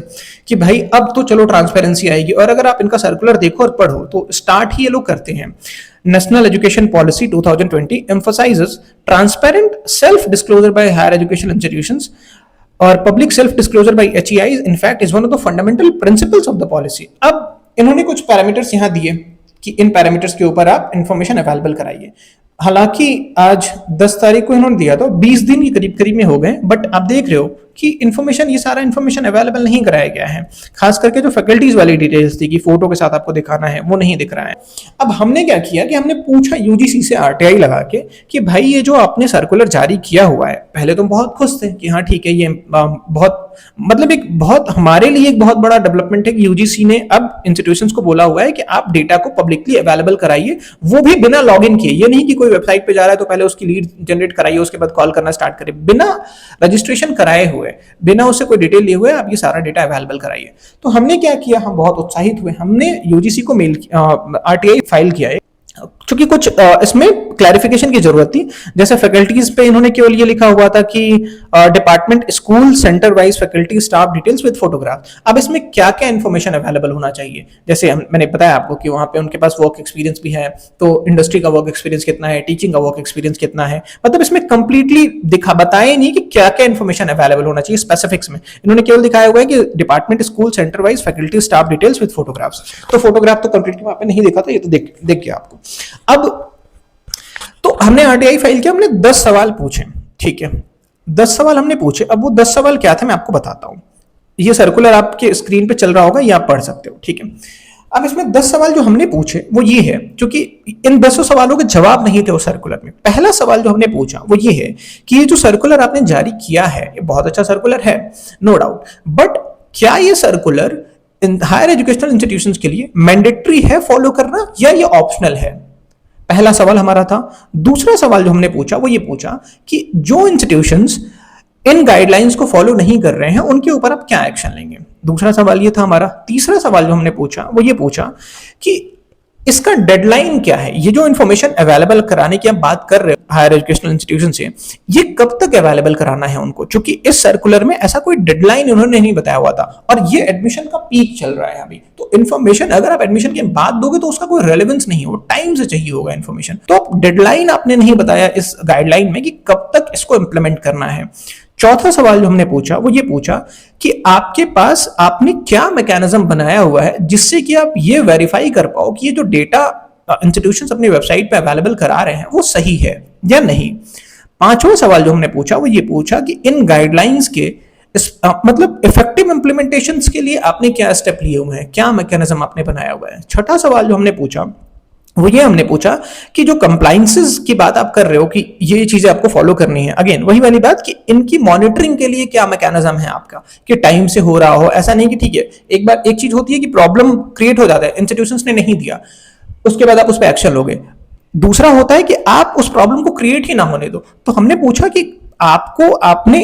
कि भाई अब तो चलो ट्रांसपेरेंसी आएगी। और अगर आप इनका सर्कुलर देखो और पढ़ो तो स्टार्ट ही ये लोग करते हैं, national education policy 2020 emphasizes transparent self disclosure by higher education institutions और public self disclosure by HEIs in fact is one of the fundamental principles of the policy। अब इन्होंने कुछ पैरामीटर्स यहाँ दिए कि इन पैरामीटर्स के ऊपर आप इंफॉर्मेशन अवेलेबल कराइए। हालांकि आज 10 तारीख को इन्होंने दिया था, 20 दिन के करीब करीब में हो गए, बट आप देख रहे हो कि इन्फॉर्मेशन, ये सारा इन्फॉर्मेशन अवेलेबल नहीं कराया गया है। खास करके जो फैकल्टीज वाली डिटेल्स थी कि फोटो के साथ आपको दिखाना है, वो नहीं दिख रहा है। अब हमने क्या किया कि हमने पूछा यूजीसी से आरटीआई लगा के कि भाई ये जो आपने सर्कुलर जारी किया हुआ है, पहले तो बहुत खुश थे कि हाँ ठीक है, ये बहुत मतलब एक बहुत हमारे लिए एक बहुत बड़ा डेवलपमेंट है कि यूजीसी ने अब इंस्टीट्यूशंस को बोला हुआ है कि आप डेटा को पब्लिकली अवेलेबल कराइए, वो भी बिना लॉगिन किए। ये नहीं कि कोई वेबसाइट पे जा रहा है तो पहले उसकी लीड जनरेट कराइए, उसके बाद कॉल करना स्टार्ट करिए, बिना रजिस्ट्रेशन कराए हुए, बिना उससे कोई डिटेल लिए हुए आप ये सारा डेटा अवेलेबल कराइए। तो हमने क्या किया, हम बहुत उत्साहित हुए, हमने यूजीसी को मेल आरटीआई फाइल किया है, क्योंकि कुछ इसमें क्लैरिफिकेशन की जरूरत थी। जैसे फैकल्टीज पे इन्होंने केवल ये लिखा हुआ था कि department school centre wise faculty staff details with photograph. अब इसमें क्या क्या इन्फॉर्मेशन अवेलेबल होना चाहिए, जैसे मैंने बताया आपको कि वहां पे उनके पास वर्क एक्सपीरियंस भी है, तो इंडस्ट्री का वर्क एक्सपीरियंस कितना है, टीचिंग का वर्क एक्सपीरियंस कितना है, मतलब इसमें कंप्लीटली बताया नहीं कि क्या क्या इन्फॉर्मेशन अवेलेबल होना चाहिए स्पेसिफिक्स में। इन्होंने केवल दिखाया हुआ है कि department school centre wise faculty staff details with photographs. तो फोटोग्राफ तो कंप्लीटली वहां पे नहीं दिखा था, ये तो देख गया आपको। अब तो हमने आरटीआई फाइल किया, हमने 10 सवाल पूछे, ठीक है, 10 सवाल हमने पूछे। अब वो 10 सवाल क्या थे मैं आपको बताता हूं। ये सर्कुलर आपके स्क्रीन पे चल रहा होगा, ये आप पढ़ सकते हो, ठीक है। अब इसमें 10 सवाल जो हमने पूछे वो ये है, क्योंकि इन 10 सवालों के जवाब नहीं थे उस सर्कुलर में। पहला सवाल जो हमने पूछा वो ये है कि ये जो सर्कुलर आपने जारी किया है, ये बहुत अच्छा सर्कुलर है, नो डाउट, बट क्या ये सर्कुलर हायर एजुकेशनल इंस्टीट्यूशंस के लिए मैंडेटरी है फॉलो करना, या ये ऑप्शनल है? पहला सवाल हमारा था। दूसरा सवाल जो हमने पूछा वो ये पूछा कि जो इंस्टीट्यूशंस इन गाइडलाइंस को फॉलो नहीं कर रहे हैं उनके ऊपर आप क्या एक्शन लेंगे। दूसरा सवाल ये था हमारा। तीसरा सवाल जो हमने पूछा वो ये पूछा कि इसका डेडलाइन क्या है, ये जो इंफॉर्मेशन अवेलेबल कराने की आप बात कर रहे हो हायर एजुकेशनल इंस्टीट्यूशन से, ये कब तक अवेलेबल कराना है उनको, क्योंकि इस सर्कुलर में ऐसा कोई डेडलाइन उन्होंने नहीं बताया हुआ था, और ये एडमिशन का पीक चल रहा है अभी। तो इन्फॉर्मेशन अगर आप एडमिशन के बाद दोगे तो उसका कोई रेलेवेंस नहीं हो, टाइम से चाहिए होगा इन्फॉर्मेशन। तो डेडलाइन आपने नहीं बताया इस गाइडलाइन में कि कब तक इसको इंप्लीमेंट करना है। चौथा सवाल जो हमने पूछा वो ये पूछा कि आपके पास आपने क्या मैकेनिज्म बनाया हुआ है जिससे कि आप ये वेरीफाई कर पाओ कि ये जो डेटा इंस्टीट्यूशंस अपनी वेबसाइट पे अवेलेबल करा रहे हैं वो सही है या नहीं। पांचवा सवाल जो हमने पूछा वो ये पूछा कि इन गाइडलाइंस के मतलब इफेक्टिव इंप्लीमेंटेशंस के लिए आपने क्या स्टेप लिए हुए हैं, क्या मैकेनिज्म आपने बनाया हुआ है। छठा सवाल जो हमने पूछा वो ये हमने पूछा कि जो कंप्लायंसेस की बात आप कर रहे हो कि ये चीजें आपको फॉलो करनी है, अगेन वही वाली बात कि इनकी मॉनिटरिंग के लिए क्या मैकेनिज्म है आपका कि टाइम से हो रहा हो। ऐसा नहीं कि ठीक है एक बार एक चीज होती है कि प्रॉब्लम क्रिएट हो जाता है, इंस्टीट्यूशंस ने नहीं दिया, उसके बाद आप उस पर एक्शन लोगे। दूसरा होता है कि आप उस प्रॉब्लम को क्रिएट ही ना होने दो। तो हमने पूछा कि आपने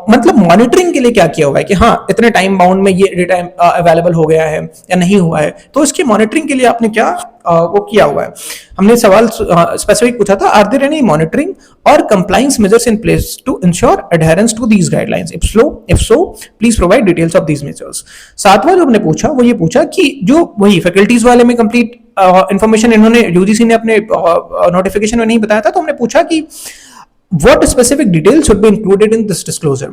मतलब मॉनिटरिंग के लिए क्या किया हुआ है कि हाँ इतने टाइम बाउंड में ये डेटा अवेलेबल हो गया है या नहीं हुआ है, तो इसकी मॉनिटरिंग के लिए आपने क्या वो किया हुआ है। हमने सवाल स्पेसिफिक पूछा था, आर देयर एनी मॉनिटरिंग और compliance measures in place to ensure adherence to these guidelines, if so please provide details of these measures. सातवां जो हमने पूछा वो ये पूछा कि जो वही फैकल्टीज वाले में कंप्लीट इंफॉर्मेशन इन्होंने यूजीसी ने अपने नोटिफिकेशन में नहीं बताया था, तो हमने पूछा कि What specific details should be included in this disclosure?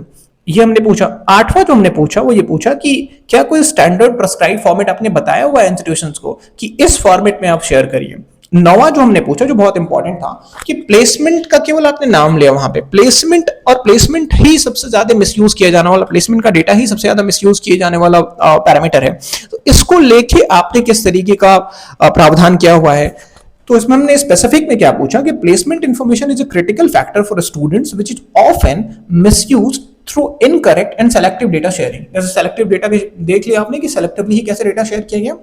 ये हमने पूछा। आठवां जो हमने पूछा वो ये पूछा कि क्या कोई स्टैंडर्ड प्रेस्क्राइब फॉर्मेट आपने बताया हुआ है इंस्टीट्यूशंस को कि इस फॉर्मेट में आप शेयर करिए। नौवां जो हमने पूछा जो बहुत इंपॉर्टेंट था कि प्लेसमेंट का केवल आपने नाम लिया वहां पे, प्लेसमेंट और प्लेसमेंट ही सबसे ज्यादा मिसयूज किया जाने वाला, प्लेसमेंट का डेटा ही सबसे ज्यादा मिसयूज किए जाने वाला पैरामीटर है। तो इसको लेके आपने किस तरीके का प्रावधान किया हुआ है। तो इसमें हमने स्पेसिफिक में क्या पूछा कि placement information is a critical factor for students which is often misused through incorrect and selective data sharing. जैसे सेलेक्टिव डेटा भी देख लिया आपने कि सेलेक्टिवली ही कैसे डेटा शेयर किया गया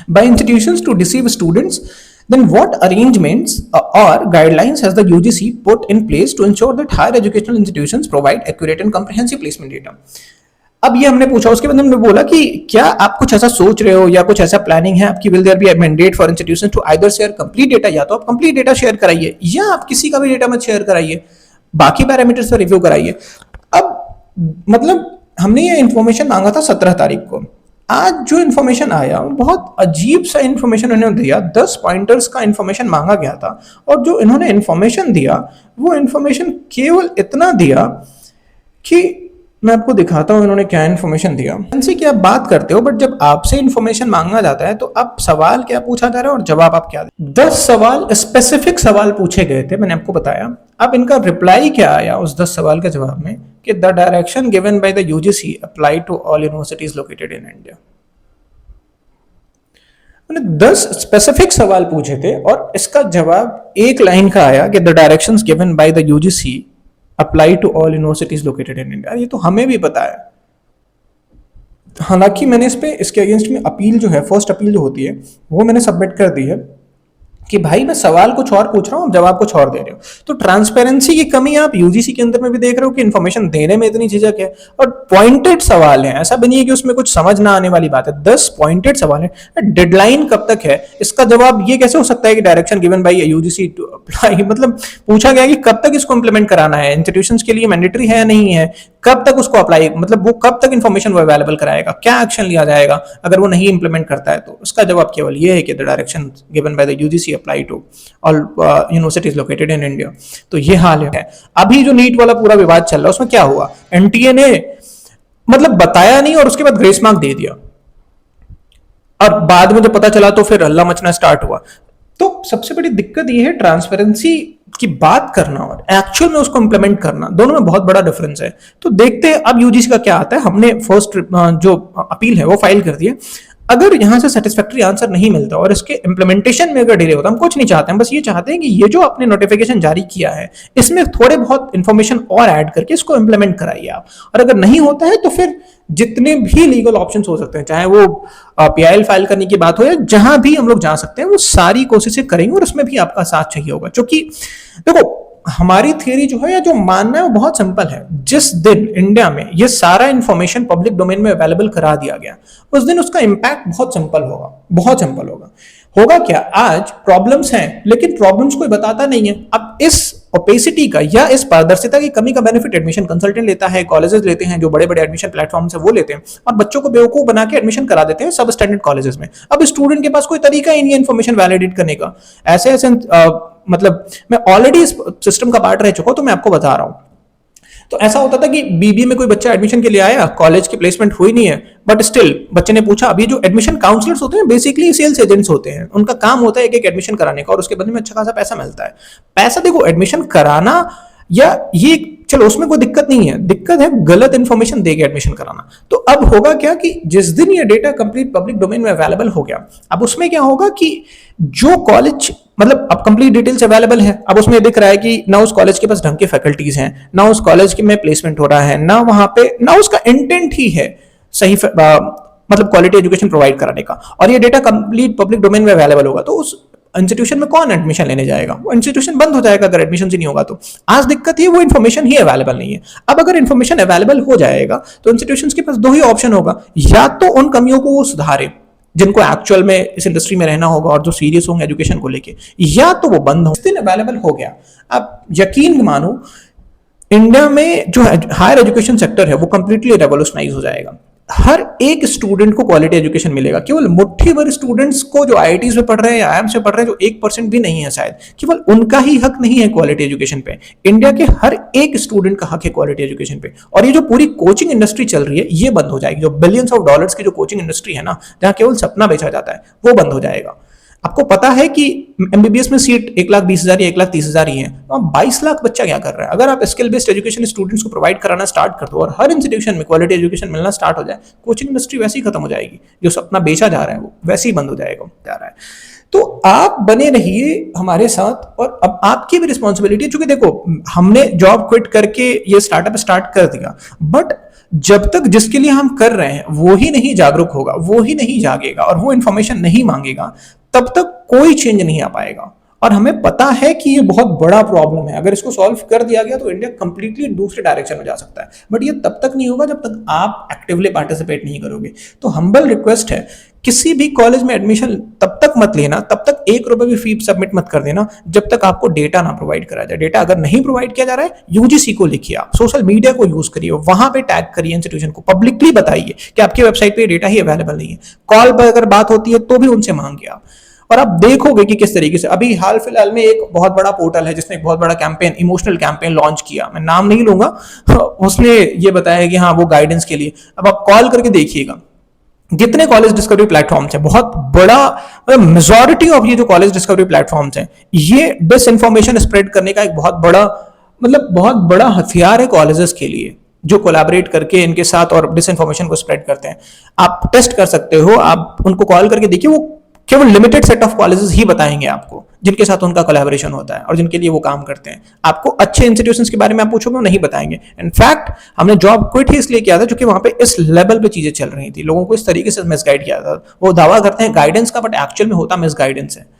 by institutions to deceive students. Then what arrangements or guidelines has the UGC put in place to ensure that higher educational institutions provide accurate and comprehensive placement data? अब ये हमने पूछा, उसके बाद हमने बोला कि क्या आप कुछ ऐसा सोच रहे हो या कुछ ऐसा प्लानिंग है आपकी, will there be a mandate for institutions to either share complete data, या तो आप कंप्लीट डेटा शेयर कराइए या आप किसी का भी डेटा मत शेयर कराइए, बाकी पैरामीटर्स पर रिव्यू कराइए। अब मतलब हमने ये इंफॉर्मेशन मांगा था 17 तारीख को, आज जो इंफॉर्मेशन आया बहुत अजीब सा इंफॉर्मेशन उन्होंने दिया। 10 पॉइंटर्स का इंफॉर्मेशन मांगा गया था और जो इन्होंने इंफॉर्मेशन दिया वो इंफॉर्मेशन केवल इतना दिया कि मैं आपको दिखाता हूँ इन्होंने क्या इन्फॉर्मेशन दिया। इनसे क्या आप बात करते हो, बट जब आपसे इन्फॉर्मेशन मांगा जाता है तो अब सवाल क्या पूछा जा रहा है और जवाब आप क्या दे। 10 सवाल स्पेसिफिक सवाल पूछे गए थे, मैंने आपको बताया। अब इनका रिप्लाई क्या आया उस 10 सवाल के जवाब में कि the direction given by the UGC apply to all universities located in India. 10 specific सवाल पूछे थे और इसका जवाब एक लाइन का आया कि the directions given by the UGC apply to all universities located in India. ये तो हमें भी पता है, हालांकि मैंने इस पे इसके अगेंस्ट में अपील जो है, फर्स्ट अपील जो होती है वो मैंने सबमिट कर दी है कि भाई मैं सवाल कुछ और पूछ रहा हूं, जवाब कुछ और दे रहे हो। तो ट्रांसपेरेंसी की कमी आप यूजीसी के अंदर में भी देख रहे हो कि इन्फॉर्मेशन देने में इतनी झिझक है। और पॉइंटेड सवाल है, ऐसा भी नहीं है कि उसमें कुछ समझ ना आने वाली बात है। 10 पॉइंटेड सवाल है। डेडलाइन कब तक है, इसका जवाब ये कैसे हो सकता है कि direction given by UGC to apply, मतलब पूछा गया कि कब तक इसको इंप्लीमेंट कराना है, इंस्टीट्यूशंस के लिए मैंडेटरी है या नहीं है, कब तक उसको अप्लाई, मतलब वो कब तक इन्फॉर्मेशन वो अवेलेबल कराएगा, क्या एक्शन लिया जाएगा अगर वो नहीं इंप्लीमेंट करता है। तो उसका जवाब केवल ये है कि the direction given by the UGC apply to all universities located in India. तो ये हाल है। अभी जो नीट वाला पूरा विवाद चल रहा है उसमें क्या हुआ, एनटीए ने मतलब बताया नहीं और उसके बाद ग्रेस मार्क दे दिया, और बाद में जब पता चला तो फिर हल्ला मचना स्टार्ट हुआ। तो सबसे बड़ी दिक्कत ये है ट्रांसपेरेंसी की बात करना और एक्चुअल में उसको इंप्लीमेंट करना, दोनों में बहुत बड़ा डिफरेंस है। तो देखते हैं अब यूजीसी का क्या आता है। हमने फर्स्ट जो अपील है वो फाइल कर दी है। अगर यहां से सेटिस्फैक्टरी आंसर नहीं मिलता और इसके इंप्लीमेंटेशन में अगर डिले होता, हम कुछ नहीं चाहते हैं, बस ये चाहते हैं कि ये जो आपने नोटिफिकेशन जारी किया है इसमें थोड़े बहुत इंफॉर्मेशन और ऐड करके इसको इंप्लीमेंट कराइए आप। और अगर नहीं होता है तो फिर जितने भी लीगल ऑप्शंस हो सकते हैं, चाहे वो पीआईएल फाइल करने की बात हो या जहां भी हम लोग जा सकते हैं, वो सारी कोशिशें करेंगे और उसमें भी आपका साथ चाहिए होगा। क्योंकि देखो हमारी थियरी जो है या जो मानना है वो बहुत सिंपल है। जिस दिन इंडिया में ये सारा इंफॉर्मेशन पब्लिक डोमेन में अवेलेबल करा दिया गया उस दिन उसका इंपैक्ट बहुत सिंपल होगा, बहुत सिंपल होगा। होगा क्या, आज प्रॉब्लम्स हैं लेकिन प्रॉब्लम्स कोई बताता नहीं है। अब इस ओपेसिटी का या इस पारदर्शिता की कमी का बेनिफिट एडमिशन कंसल्टेंट लेता है, कॉलेजेस लेते हैं, जो बड़े बड़े एडमिशन प्लेटफॉर्म से वो लेते हैं और बच्चों को बेवकूफ बना के एडमिशन करा देते हैं सब स्टैंडर्ड कॉलेजेस में। अब स्टूडेंट के पास कोई तरीका ही नहीं है इन्फॉर्मेशन वैलिडेट करने का। ऐसे ऐसे मतलब मैं ऑलरेडी इस सिस्टम का पार्ट रह चुका हूं तो मैं आपको बता रहा हूं। तो ऐसा होता था कि बीबीए में कोई बच्चा एडमिशन के लिए आया, कॉलेज की प्लेसमेंट हुई नहीं है, बट स्टिल बच्चे ने पूछा। अभी जो एडमिशन काउंसलर्स होते हैं बेसिकली सेल्स एजेंट्स होते हैं, उनका काम होता है एक एक एडमिशन कराने का और उसके बदले में अच्छा खासा पैसा मिलता है। पैसा देखो एडमिशन कराना या ये चलो उसमें कोई दिक्कत नहीं है, दिक्कत है गलत इंफॉर्मेशन देके एडमिशन कराना। तो अब होगा क्या कि जिस दिन ये डेटा कंप्लीट पब्लिक डोमेन में अवेलेबल हो गया, अब उसमें क्या होगा कि जो कॉलेज मतलब अब कंप्लीट डिटेल्स अवेलेबल है, अब उसमें दिख रहा है कि ना उस कॉलेज के पास ढंग के फैकल्टीज हैं, ना उस कॉलेज में प्लेसमेंट हो रहा है, ना वहां पे ना उसका इंटेंट ही है सही मतलब क्वालिटी एजुकेशन प्रोवाइड कराने का। और ये डेटा कंप्लीट पब्लिक डोमेन में अवेलेबल होगा तो उस इंस्टीट्यूशन में कौन एडमिशन लेने जाएगा, वो इंस्टीट्यूशन बंद हो जाएगा अगर एडमिशन ही नहीं होगा तो। आज दिक्कत ये वो इन्फॉर्मेशन ही अवेलेबल नहीं है। अब अगर इन्फॉर्मेशन अवेलेबल हो जाएगा तो इंस्टीट्यूशंस के पास दो ही ऑप्शन होगा, या तो उन कमियों को वो सुधारे जिनको एक्चुअल में इस इंडस्ट्री में रहना होगा और जो सीरियस होंगे एजुकेशन को लेके, या तो वो बंद हो। इस दिन अवेलेबल हो गया, अब यकीन मानो इंडिया में जो हायर एजुकेशन सेक्टर है वो कंप्लीटली रेवोल्यूशनाइज हो जाएगा। हर एक स्टूडेंट को क्वालिटी एजुकेशन मिलेगा। केवल मुट्ठी भर स्टूडेंट्स को जो आईआईटीज में पढ़ रहे हैं या आईआईएम से पढ़ रहे हैं, जो 1% भी नहीं है शायद, केवल उनका ही हक नहीं है क्वालिटी एजुकेशन पे। इंडिया के हर एक स्टूडेंट का हक है क्वालिटी एजुकेशन पे। और ये जो पूरी कोचिंग इंडस्ट्री चल रही है ये बंद हो जाएगी। जो बिलियंस ऑफ डॉलर्स की जो कोचिंग इंडस्ट्री है ना, जहां केवल सपना बेचा जाता है, वो बंद हो जाएगा। आपको पता है कि एमबीबीएस में सीट 1,20,000 या 1,30,000 ही है, तो 22 लाख बच्चा क्या कर रहा है। अगर आप स्किल बेस्ड एजुकेशन स्टूडेंट्स को प्रोवाइड कराना स्टार्ट कर दो और हर इंस्टीट्यूशन में क्वालिटी एजुकेशन मिलना स्टार्ट हो जाए, कोचिंग इंडस्ट्री वैसे ही खत्म हो जाएगी। जो सपना बेचा जा रहा है वो वैसे ही बंद हो जाएगा जा रहा है। तो आप बने रहिए हमारे साथ। और अब आपकी भी रिस्पॉन्सिबिलिटी है, क्योंकि देखो हमने जॉब क्विट करके ये स्टार्टअप स्टार्ट कर दिया, बट जब तक जिसके लिए हम कर रहे हैं वो ही नहीं जागरूक होगा, वो ही नहीं जागेगा और वो इंफॉर्मेशन नहीं मांगेगा, तब तक कोई चेंज नहीं आ पाएगा। और हमें पता है कि ये बहुत बड़ा प्रॉब्लम है। अगर इसको सॉल्व कर दिया गया तो इंडिया कंप्लीटली दूसरे डायरेक्शन में जा सकता है, बट ये तब तक नहीं होगा जब तक आप एक्टिवली पार्टिसिपेट नहीं करोगे। तो हम्बल रिक्वेस्ट है, किसी भी कॉलेज में एडमिशन तब तक मत लेना, तब तक 1 रुपए भी फी सबमिट मत कर देना जब तक आपको डेटा ना प्रोवाइड करा जाए। डेटा अगर नहीं प्रोवाइड किया जा रहा है, यूजीसी को लिखिए, आप सोशल मीडिया को यूज करिए, वहां पे टैग करिए इंस्टीट्यूशन को, पब्लिकली बताइए कि आपकी वेबसाइट पे डेटा ही अवेलेबल नहीं है। कॉल पर अगर बात होती है तो भी उनसे मांगिए आप। और आप देखोगे कि किस तरीके से अभी हाल फिलहाल में एक बहुत बड़ा पोर्टल है जिसने एक बहुत बड़ा कैंपेन, इमोशनल कैंपेन लॉन्च किया, मैं नाम नहीं लूंगा, उसने ये बताया कि हाँ वो गाइडेंस के लिए। अब आप कॉल करके देखिएगा जितने कॉलेज डिस्कवरी प्लेटफॉर्म्स हैं, बहुत बड़ा मेजॉरिटी ऑफ ये जो कॉलेज डिस्कवरी प्लेटफॉर्म्स हैं, ये डिसइंफॉर्मेशन स्प्रेड करने का एक बहुत बड़ा बहुत बड़ा हथियार है कॉलेजेस के लिए, जो कोलैबोरेट करके इनके साथ और डिसइंफॉर्मेशन को स्प्रेड करते हैं। आप टेस्ट कर सकते हो, आप उनको कॉल करके देखिए, वो केवल लिमिटेड सेट ऑफ कॉलेजेस ही बताएंगे आपको जिनके साथ उनका कोलैबोरेशन होता है और जिनके लिए वो काम करते हैं। आपको अच्छे इंस्टीट्यूशंस के बारे में आप पूछोगे वो नहीं बताएंगे। इनफैक्ट हमने जॉब क्विट ही इसलिए किया था क्योंकि वहां पे इस लेवल पे चीजें चल रही थी, लोगों को इस तरीके से मिसगाइड किया था। वो दावा करते हैं गाइडेंस का, बट एक्चुअल में होता मिसगाइडेंस है।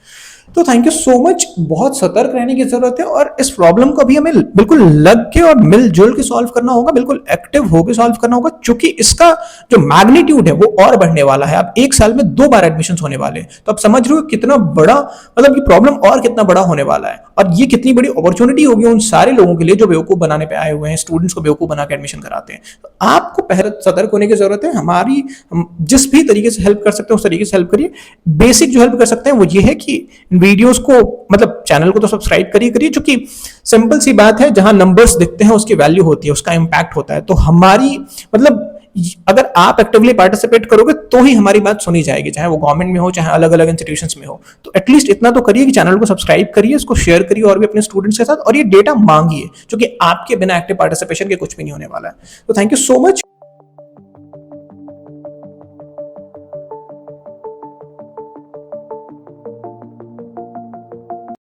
तो थैंक यू सो मच, बहुत सतर्क रहने की जरूरत है और इस प्रॉब्लम को भी हमें बिल्कुल लग के और मिलजुल के सॉल्व करना होगा, बिल्कुल एक्टिव होकर सॉल्व करना होगा, क्योंकि इसका जो मैग्नीट्यूड है वो और बढ़ने वाला है। अब एक साल में 2 बार एडमिशन होने वाले हैं, तो आप समझ रहे हो कितना बड़ा, मतलब ये प्रॉब्लम और कितना बड़ा होने वाला है, और ये कितनी बड़ी अपॉर्चुनिटी होगी उन सारे लोगों के लिए जो बेवकूफ बनाने पे आए हुए हैं, स्टूडेंट्स को बेवकूफ बना के एडमिशन कराते हैं। तो आपको पहले सतर्क होने की जरूरत है। हमारी हम जिस भी तरीके से हेल्प कर सकते हैं उस तरीके से हेल्प करिए। बेसिक जो हेल्प कर सकते हैं वो ये है कि वीडियोस को, मतलब चैनल को तो सब्सक्राइब करिए, जो कि सिंपल सी बात है, जहां नंबर्स दिखते हैं उसकी वैल्यू होती है, उसका इंपैक्ट होता है। तो हमारी, मतलब अगर आप एक्टिवली पार्टिसिपेट करोगे तो ही हमारी बात सुनी जाएगी, चाहे वो गवर्नमेंट में हो चाहे अलग अलग इंस्टीट्यूशंस में हो। तो एटलीस्ट इतना तो करिए कि चैनल को सब्सक्राइब करिए, इसको शेयर करिए और भी अपने स्टूडेंट्स के साथ, और ये डेटा मांगिए, क्योंकि आपके बिना एक्टिव पार्टिसिपेशन के कुछ भी नहीं होने वाला है। तो थैंक यू सो मच।